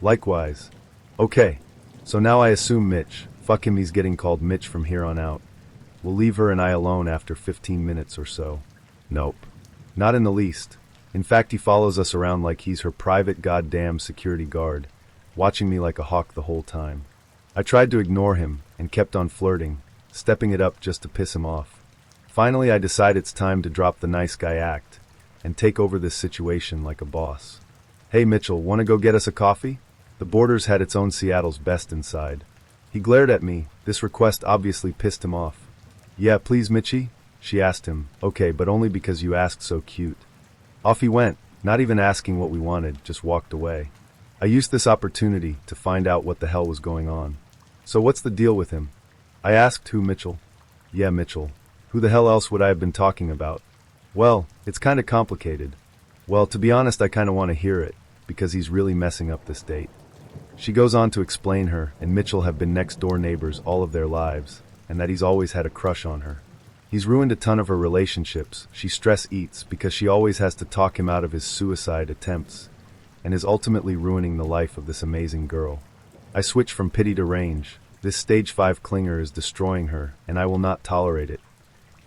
Likewise. Okay, so now I assume Mitch, fuck him, he's getting called Mitch from here on out. We'll leave her and I alone after 15 minutes or so. Nope. Not in the least. In fact, he follows us around like he's her private goddamn security guard, watching me like a hawk the whole time. I tried to ignore him and kept on flirting, stepping it up just to piss him off. Finally, I decide it's time to drop the nice guy act and take over this situation like a boss. Hey Mitchell, wanna go get us a coffee? The Borders had its own Seattle's best inside. He glared at me. This request obviously pissed him off. Yeah, please Mitchie? She asked him. Okay, but only because you asked so cute. Off he went, not even asking what we wanted, just walked away. I used this opportunity to find out what the hell was going on. So what's the deal with him? I asked. Who, Mitchell? Yeah, Mitchell. Who the hell else would I have been talking about? Well, it's kinda complicated. Well, to be honest, I kinda wanna hear it, because he's really messing up this date. She goes on to explain her and Mitchell have been next-door neighbors all of their lives, and that he's always had a crush on her. He's ruined a ton of her relationships. She stress eats because she always has to talk him out of his suicide attempts, and is ultimately ruining the life of this amazing girl. I switch from pity to rage. This stage 5 clinger is destroying her, and I will not tolerate it,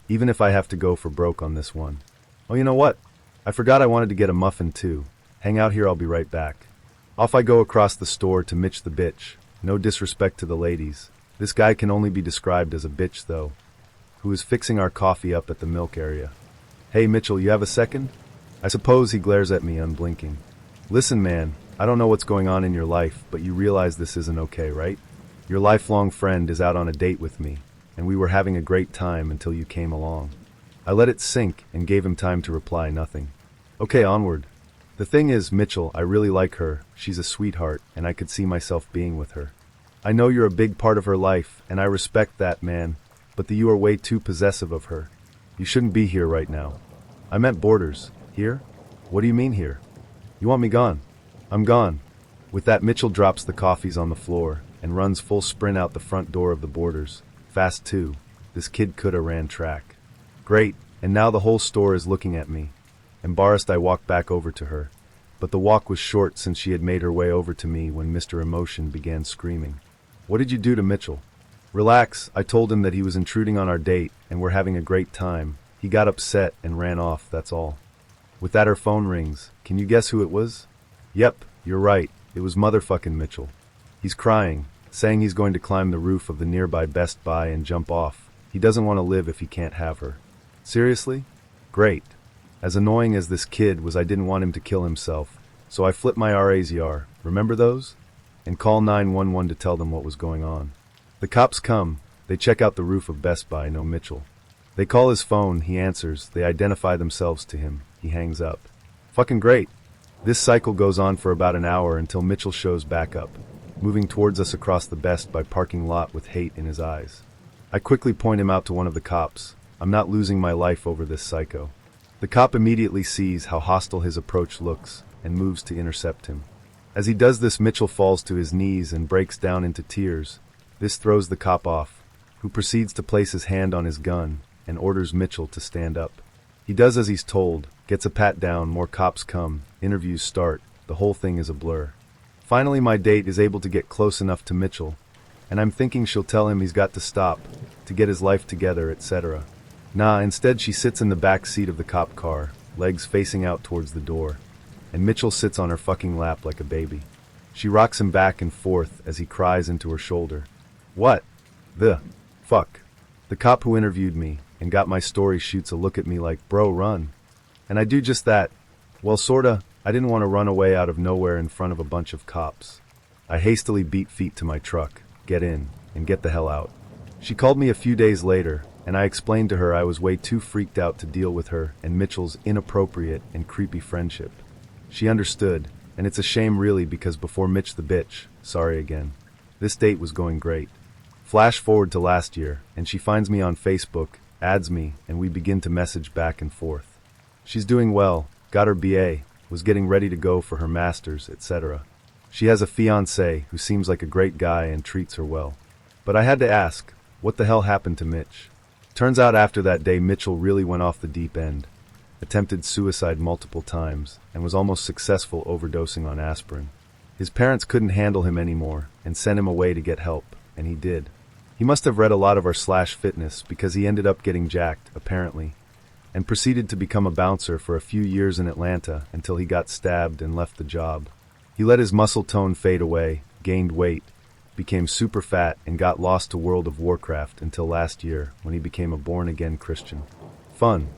even if I have to go for broke on this one. Oh, you know what? I forgot I wanted to get a muffin too. Hang out here, I'll be right back. Off I go across the store to Mitch the bitch. No disrespect to the ladies. This guy can only be described as a bitch though, who is fixing our coffee up at the milk area. Hey Mitchell, you have a second? I suppose. He glares at me unblinking. Listen man, I don't know what's going on in your life, but you realize this isn't okay, right? Your lifelong friend is out on a date with me, and we were having a great time until you came along. I let it sink and gave him time to reply nothing. Okay, onward. The thing is, Mitchell, I really like her. She's a sweetheart, and I could see myself being with her. I know you're a big part of her life, and I respect that, man, but you are way too possessive of her. You shouldn't be here right now. I meant Borders. Here? What do you mean here? You want me gone? I'm gone. With that, Mitchell drops the coffees on the floor and runs full sprint out the front door of the Borders. Fast too. This kid coulda ran track. Great, and now the whole store is looking at me. Embarrassed, I walk back over to her, but the walk was short since she had made her way over to me when Mr. Emotion began screaming. What did you do to Mitchell? Relax, I told him that he was intruding on our date and we're having a great time. He got upset and ran off, that's all. With that, her phone rings. Can you guess who it was? Yep, you're right. It was motherfucking Mitchell. He's crying, saying he's going to climb the roof of the nearby Best Buy and jump off. He doesn't want to live if he can't have her. Seriously? Great. As annoying as this kid was, I didn't want him to kill himself, so I flipped my RAZR, remember those? And call 911 to tell them what was going on. The cops come. They check out the roof of Best Buy, no Mitchell. They call his phone, he answers, they identify themselves to him. He hangs up. Fucking great. This cycle goes on for about an hour until Mitchell shows back up, moving towards us across the Best Buy parking lot with hate in his eyes. I quickly point him out to one of the cops. I'm not losing my life over this psycho. The cop immediately sees how hostile his approach looks and moves to intercept him. As he does this, Mitchell falls to his knees and breaks down into tears. This throws the cop off, who proceeds to place his hand on his gun and orders Mitchell to stand up. He does as he's told, gets a pat down, more cops come, interviews start, the whole thing is a blur. Finally, my date is able to get close enough to Mitchell, and I'm thinking she'll tell him he's got to stop, to get his life together, etc. Nah, instead she sits in the back seat of the cop car, legs facing out towards the door, and Mitchell sits on her fucking lap like a baby. She rocks him back and forth as he cries into her shoulder. What the fuck? The cop who interviewed me and got my story shoots a look at me like, bro, run. And I do just that. Well, sorta. I didn't want to run away out of nowhere in front of a bunch of cops. I hastily beat feet to my truck, get in, and get the hell out. She called me a few days later, and I explained to her I was way too freaked out to deal with her and Mitchell's inappropriate and creepy friendship. She understood, and it's a shame really, because before Mitch the bitch, sorry again, this date was going great. Flash forward to last year, and she finds me on Facebook, adds me, and we begin to message back and forth. She's doing well, got her BA, was getting ready to go for her master's, etc. She has a fiancé who seems like a great guy and treats her well. But I had to ask, what the hell happened to Mitch? Turns out after that day Mitchell really went off the deep end, attempted suicide multiple times, and was almost successful overdosing on aspirin. His parents couldn't handle him anymore and sent him away to get help, and he did. He must have read a lot of our /fitness because he ended up getting jacked, apparently, and proceeded to become a bouncer for a few years in Atlanta until he got stabbed and left the job. He let his muscle tone fade away, gained weight, became super fat, and got lost to World of Warcraft until last year when he became a born-again Christian. Fun.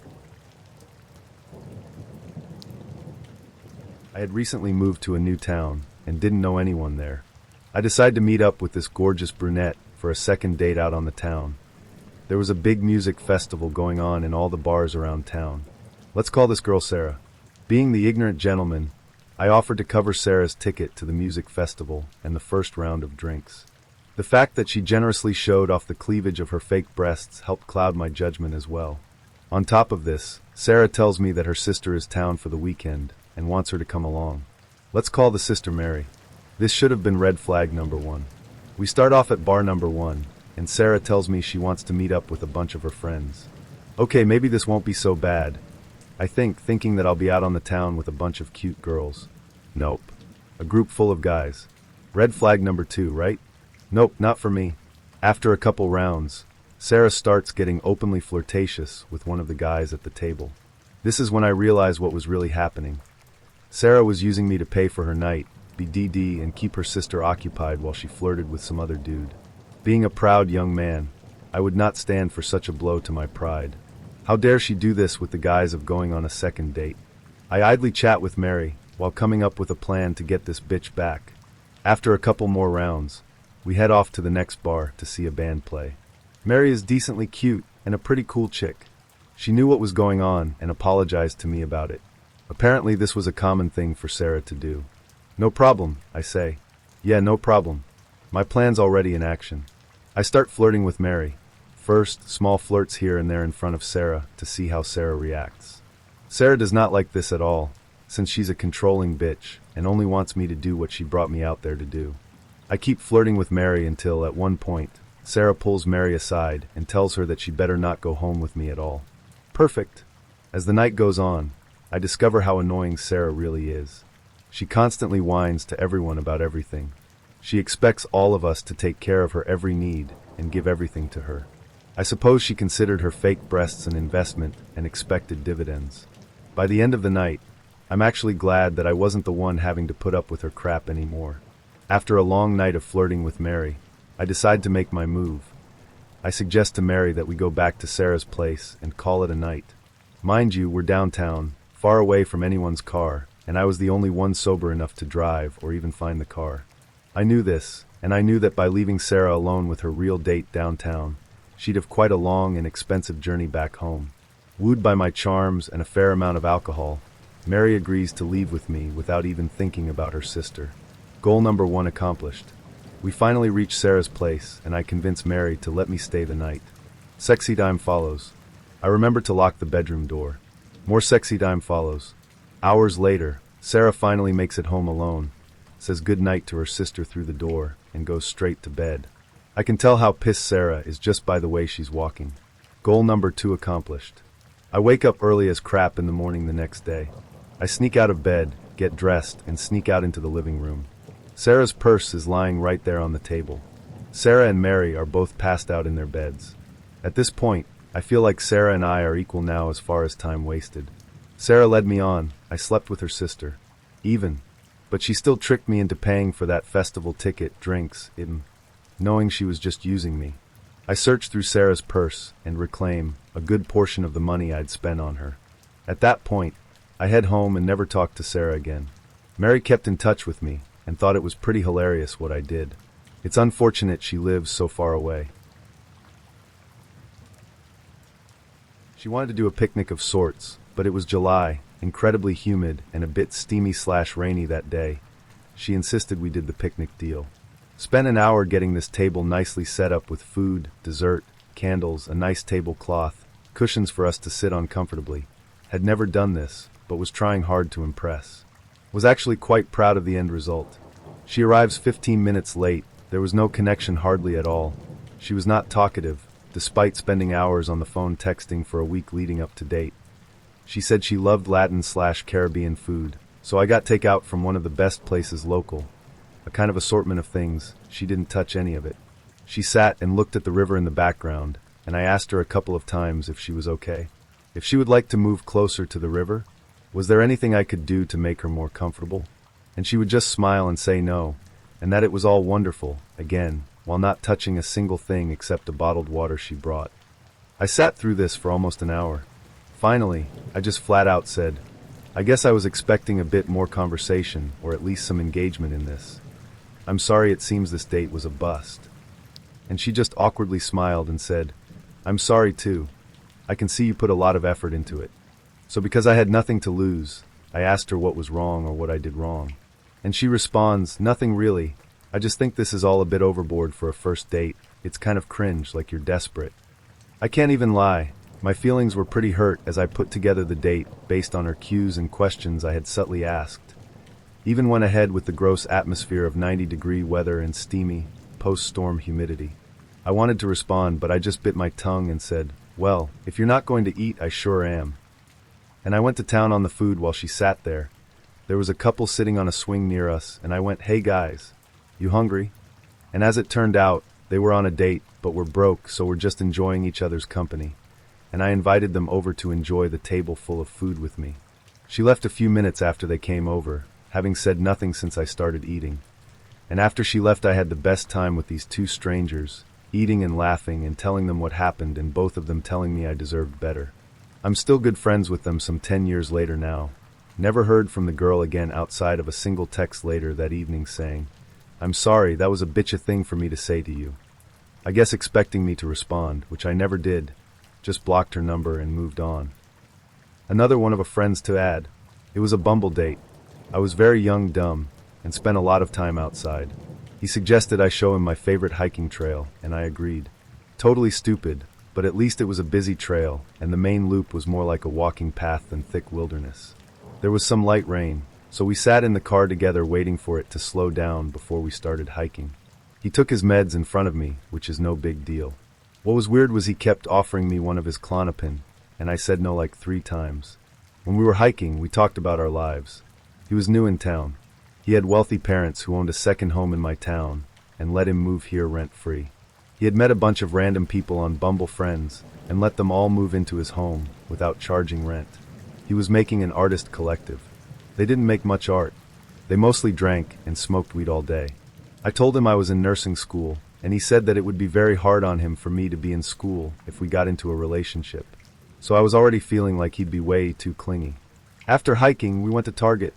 I had recently moved to a new town and didn't know anyone there. I decided to meet up with this gorgeous brunette for a second date out on the town. There was a big music festival going on in all the bars around town. Let's call this girl Sarah. Being the ignorant gentleman, I offered to cover Sarah's ticket to the music festival and the first round of drinks. The fact that she generously showed off the cleavage of her fake breasts helped cloud my judgment as well. On top of this, Sarah tells me that her sister is town for the weekend and wants her to come along. Let's call the sister Mary. This should have been red flag number 1. We start off at bar number 1, and Sarah tells me she wants to meet up with a bunch of her friends. Okay, maybe this won't be so bad. I thinking that I'll be out on the town with a bunch of cute girls. Nope. A group full of guys. Red flag number 2, right? Nope, not for me. After a couple rounds, Sarah starts getting openly flirtatious with one of the guys at the table. This is when I realized what was really happening. Sarah was using me to pay for her night, be DD, and keep her sister occupied while she flirted with some other dude. Being a proud young man, I would not stand for such a blow to my pride. How dare she do this with the guise of going on a second date? I idly chat with Mary while coming up with a plan to get this bitch back. After a couple more rounds, we head off to the next bar to see a band play. Mary is decently cute and a pretty cool chick. She knew what was going on and apologized to me about it. Apparently this was a common thing for Sarah to do. No problem, I say. Yeah, no problem. My plan's already in action. I start flirting with Mary. First, small flirts here and there in front of Sarah to see how Sarah reacts. Sarah does not like this at all, since she's a controlling bitch and only wants me to do what she brought me out there to do. I keep flirting with Mary until, at one point, Sarah pulls Mary aside and tells her that she better not go home with me at all. Perfect. As the night goes on, I discover how annoying Sarah really is. She constantly whines to everyone about everything. She expects all of us to take care of her every need and give everything to her. I suppose she considered her fake breasts an investment and expected dividends. By the end of the night, I'm actually glad that I wasn't the one having to put up with her crap anymore. After a long night of flirting with Mary, I decide to make my move. I suggest to Mary that we go back to Sarah's place and call it a night. Mind you, we're downtown, far away from anyone's car, and I was the only one sober enough to drive or even find the car. I knew this, and I knew that by leaving Sarah alone with her real date downtown, she'd have quite a long and expensive journey back home. Wooed by my charms and a fair amount of alcohol, Mary agrees to leave with me without even thinking about her sister. Goal number 1 accomplished. We finally reach Sarah's place, and I convince Mary to let me stay the night. Sexy time follows. I remember to lock the bedroom door. More sexy time follows. Hours later, Sarah finally makes it home alone, says goodnight to her sister through the door, and goes straight to bed. I can tell how pissed Sarah is just by the way she's walking. Goal number 2 accomplished. I wake up early as crap in the morning the next day. I sneak out of bed, get dressed, and sneak out into the living room. Sarah's purse is lying right there on the table. Sarah and Mary are both passed out in their beds. At this point, I feel like Sarah and I are equal now as far as time wasted. Sarah led me on. I slept with her sister. Even. But she still tricked me into paying for that festival ticket, drinks, knowing she was just using me. I search through Sarah's purse and reclaim a good portion of the money I'd spent on her. At that point, I head home and never talked to Sarah again. Mary kept in touch with me and thought it was pretty hilarious what I did. It's unfortunate she lives so far away. She wanted to do a picnic of sorts, but it was July, incredibly humid and a bit steamy/rainy that day. She insisted we did the picnic deal. Spent an hour getting this table nicely set up with food, dessert, candles, a nice tablecloth, cushions for us to sit on comfortably. Had never done this, but was trying hard to impress. Was actually quite proud of the end result. She arrives 15 minutes late. There was no connection hardly at all. She was not talkative, despite spending hours on the phone texting for a week leading up to date. She said she loved Latin/Caribbean food, so I got takeout from one of the best places local. A kind of assortment of things. She didn't touch any of it. She sat and looked at the river in the background, and I asked her a couple of times if she was okay. If she would like to move closer to the river? Was there anything I could do to make her more comfortable? And she would just smile and say no, and that it was all wonderful, again, while not touching a single thing except a bottled water she brought. I sat through this for almost an hour. Finally, I just flat out said, I guess I was expecting a bit more conversation, or at least some engagement in this. I'm sorry, it seems this date was a bust. And she just awkwardly smiled and said, I'm sorry too. I can see you put a lot of effort into it. So because I had nothing to lose, I asked her what was wrong or what I did wrong. And she responds, nothing really. I just think this is all a bit overboard for a first date. It's kind of cringe, like you're desperate. I can't even lie. My feelings were pretty hurt as I put together the date based on her cues and questions I had subtly asked. Even went ahead with the gross atmosphere of 90-degree weather and steamy, post-storm humidity. I wanted to respond, but I just bit my tongue and said, well, if you're not going to eat, I sure am. And I went to town on the food while she sat there. There was a couple sitting on a swing near us, and I went, hey guys, you hungry? And as it turned out, they were on a date, but were broke, so were just enjoying each other's company. And I invited them over to enjoy the table full of food with me. She left a few minutes after they came over, having said nothing since I started eating. And after she left, I had the best time with these two strangers, eating and laughing and telling them what happened, and both of them telling me I deserved better. I'm still good friends with them some 10 years later now. Never heard from the girl again outside of a single text later that evening saying, I'm sorry, that was a bitcha thing for me to say to you. I guess expecting me to respond, which I never did. Just blocked her number and moved on. Another one of a friend's to add. It was a Bumble date. I was very young, dumb, and spent a lot of time outside. He suggested I show him my favorite hiking trail, and I agreed. Totally stupid, but at least it was a busy trail, and the main loop was more like a walking path than thick wilderness. There was some light rain, so we sat in the car together waiting for it to slow down before we started hiking. He took his meds in front of me, which is no big deal. What was weird was he kept offering me one of his Klonopin, and I said no like 3 times. When we were hiking, we talked about our lives. He was new in town. He had wealthy parents who owned a second home in my town and let him move here rent-free. He had met a bunch of random people on Bumble Friends and let them all move into his home without charging rent. He was making an artist collective. They didn't make much art. They mostly drank and smoked weed all day. I told him I was in nursing school, and he said that it would be very hard on him for me to be in school if we got into a relationship. So I was already feeling like he'd be way too clingy. After hiking, we went to Target.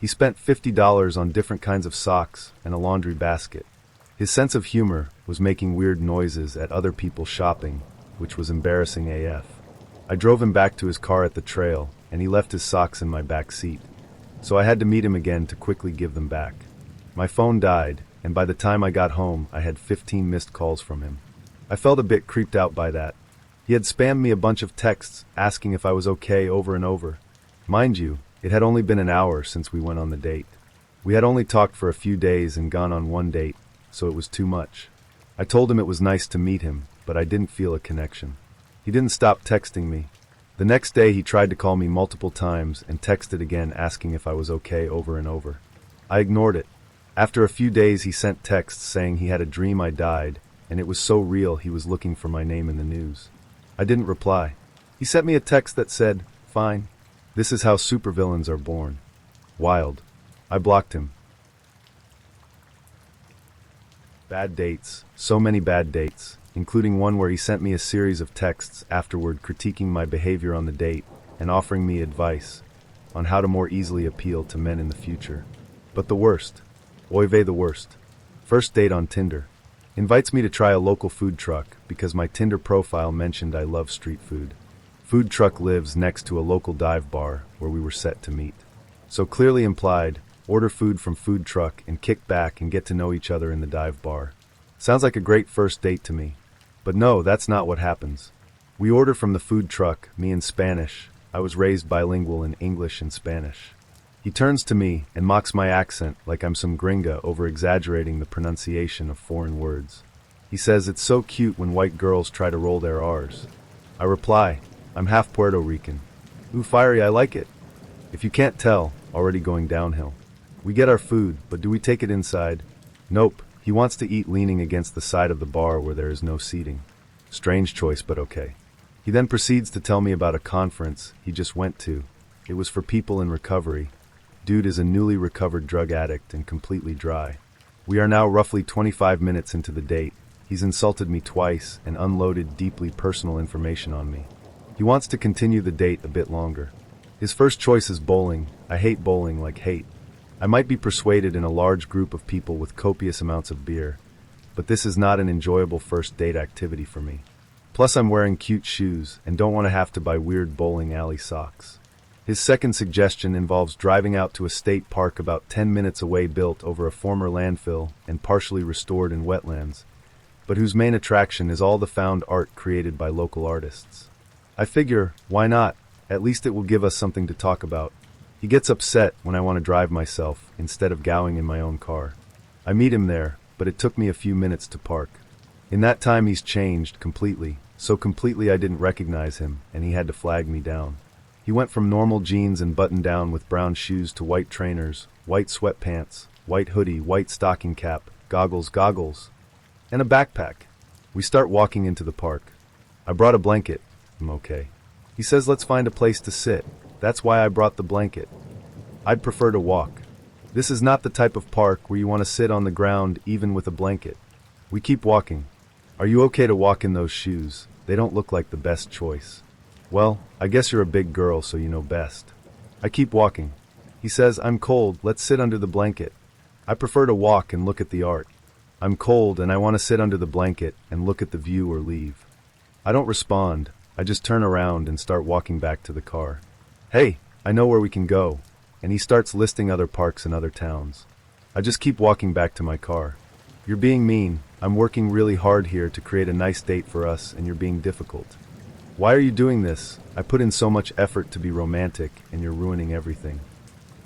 He spent $50 on different kinds of socks and a laundry basket. His sense of humor was making weird noises at other people shopping, which was embarrassing AF. I drove him back to his car at the trail, and he left his socks in my back seat. So I had to meet him again to quickly give them back. My phone died, and by the time I got home, I had 15 missed calls from him. I felt a bit creeped out by that. He had spammed me a bunch of texts asking if I was okay over and over. Mind you, it had only been an hour since we went on the date. We had only talked for a few days and gone on one date, so it was too much. I told him it was nice to meet him, but I didn't feel a connection. He didn't stop texting me. The next day he tried to call me multiple times and texted again asking if I was okay over and over. I ignored it. After a few days he sent texts saying he had a dream I died, and it was so real he was looking for my name in the news. I didn't reply. He sent me a text that said, fine. This is how supervillains are born. Wild. I blocked him. Bad dates. So many bad dates, including one where he sent me a series of texts afterward critiquing my behavior on the date and offering me advice on how to more easily appeal to men in the future. But the worst. Oy vey, the worst. First date on Tinder. Invites me to try a local food truck because my Tinder profile mentioned I love street food. Food truck lives next to a local dive bar where we were set to meet. So clearly implied, order food from food truck and kick back and get to know each other in the dive bar. Sounds like a great first date to me. But no, that's not what happens. We order from the food truck, me in Spanish. I was raised bilingual in English and Spanish. He turns to me and mocks my accent like I'm some gringa over-exaggerating the pronunciation of foreign words. He says it's so cute when white girls try to roll their R's. I reply, I'm half Puerto Rican. Ooh, fiery, I like it. If you can't tell, already going downhill. We get our food, but do we take it inside? Nope, he wants to eat leaning against the side of the bar where there is no seating. Strange choice, but okay. He then proceeds to tell me about a conference he just went to. It was for people in recovery. Dude is a newly recovered drug addict and completely dry. We are now roughly 25 minutes into the date. He's insulted me twice and unloaded deeply personal information on me. He wants to continue the date a bit longer. His first choice is bowling. I hate bowling like hate. I might be persuaded in a large group of people with copious amounts of beer, but this is not an enjoyable first date activity for me. Plus I'm wearing cute shoes and don't want to have to buy weird bowling alley socks. His second suggestion involves driving out to a state park about 10 minutes away built over a former landfill and partially restored in wetlands, but whose main attraction is all the found art created by local artists. I figure, why not? At least it will give us something to talk about. He gets upset when I want to drive myself instead of gowing in my own car. I meet him there, but it took me a few minutes to park. In that time he's changed completely, so completely I didn't recognize him and he had to flag me down. He went from normal jeans and button-down with brown shoes to white trainers, white sweatpants, white hoodie, white stocking cap, goggles, and a backpack. We start walking into the park. I brought a blanket. I'm okay. He says let's find a place to sit. That's why I brought the blanket. I'd prefer to walk. This is not the type of park where you want to sit on the ground even with a blanket. We keep walking. Are you okay to walk in those shoes? They don't look like the best choice. Well, I guess you're a big girl, so you know best. I keep walking. He says, I'm cold, let's sit under the blanket. I prefer to walk and look at the art. I'm cold and I want to sit under the blanket and look at the view or leave. I don't respond. I just turn around and start walking back to the car. Hey, I know where we can go. And he starts listing other parks in other towns. I just keep walking back to my car. You're being mean. I'm working really hard here to create a nice date for us and you're being difficult. Why are you doing this? I put in so much effort to be romantic and you're ruining everything.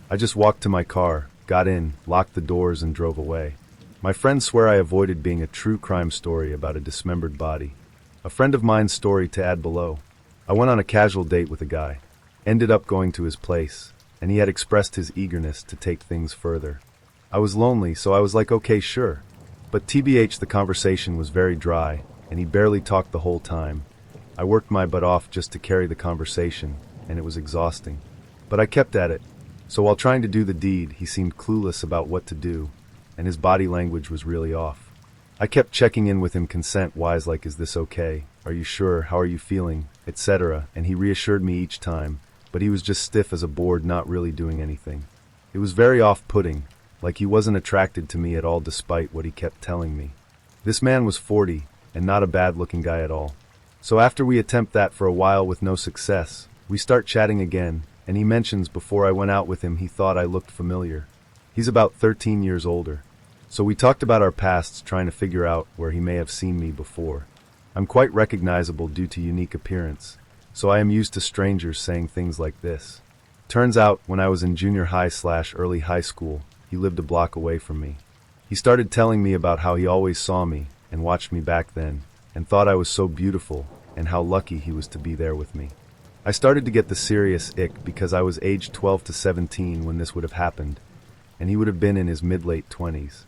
I just walked to my car, got in, locked the doors and drove away. My friends swear I avoided being a true crime story about a dismembered body. A friend of mine's story to add below. I went on a casual date with a guy. Ended up going to his place, and he had expressed his eagerness to take things further. I was lonely, so I was like, okay, sure. But TBH, the conversation was very dry, and he barely talked the whole time. I worked my butt off just to carry the conversation, and it was exhausting. But I kept at it. So while trying to do the deed, he seemed clueless about what to do, and his body language was really off. I kept checking in with him consent-wise, like, is this okay? Are you sure? How are you feeling? Etc. And he reassured me each time, but he was just stiff as a board, not really doing anything. It was very off-putting, like he wasn't attracted to me at all despite what he kept telling me. This man was 40, and not a bad-looking guy at all. So after we attempt that for a while with no success, we start chatting again, and he mentions before I went out with him he thought I looked familiar. He's about 13 years older. So we talked about our pasts, trying to figure out where he may have seen me before. I'm quite recognizable due to unique appearance, so I am used to strangers saying things like this. Turns out, when I was in junior high/early high school, he lived a block away from me. He started telling me about how he always saw me and watched me back then, and thought I was so beautiful, and how lucky he was to be there with me. I started to get the serious ick because I was aged 12 to 17 when this would have happened, and he would have been in his mid-late 20s.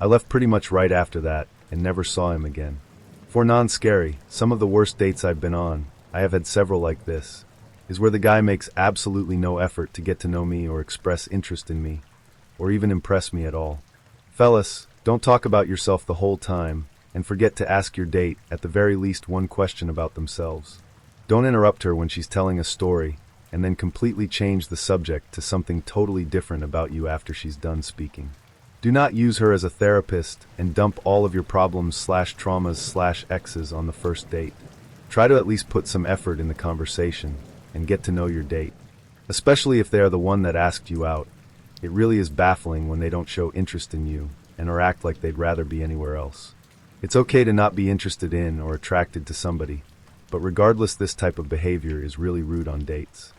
I left pretty much right after that, and never saw him again. For non-scary, some of the worst dates I've been on, I have had several like this, is where the guy makes absolutely no effort to get to know me or express interest in me, or even impress me at all. Fellas, don't talk about yourself the whole time, and forget to ask your date at the very least one question about themselves. Don't interrupt her when she's telling a story, and then completely change the subject to something totally different about you after she's done speaking. Do not use her as a therapist and dump all of your problems/traumas/exes on the first date. Try to at least put some effort in the conversation and get to know your date. Especially if they are the one that asked you out. It really is baffling when they don't show interest in you and or act like they'd rather be anywhere else. It's okay to not be interested in or attracted to somebody, but regardless, this type of behavior is really rude on dates.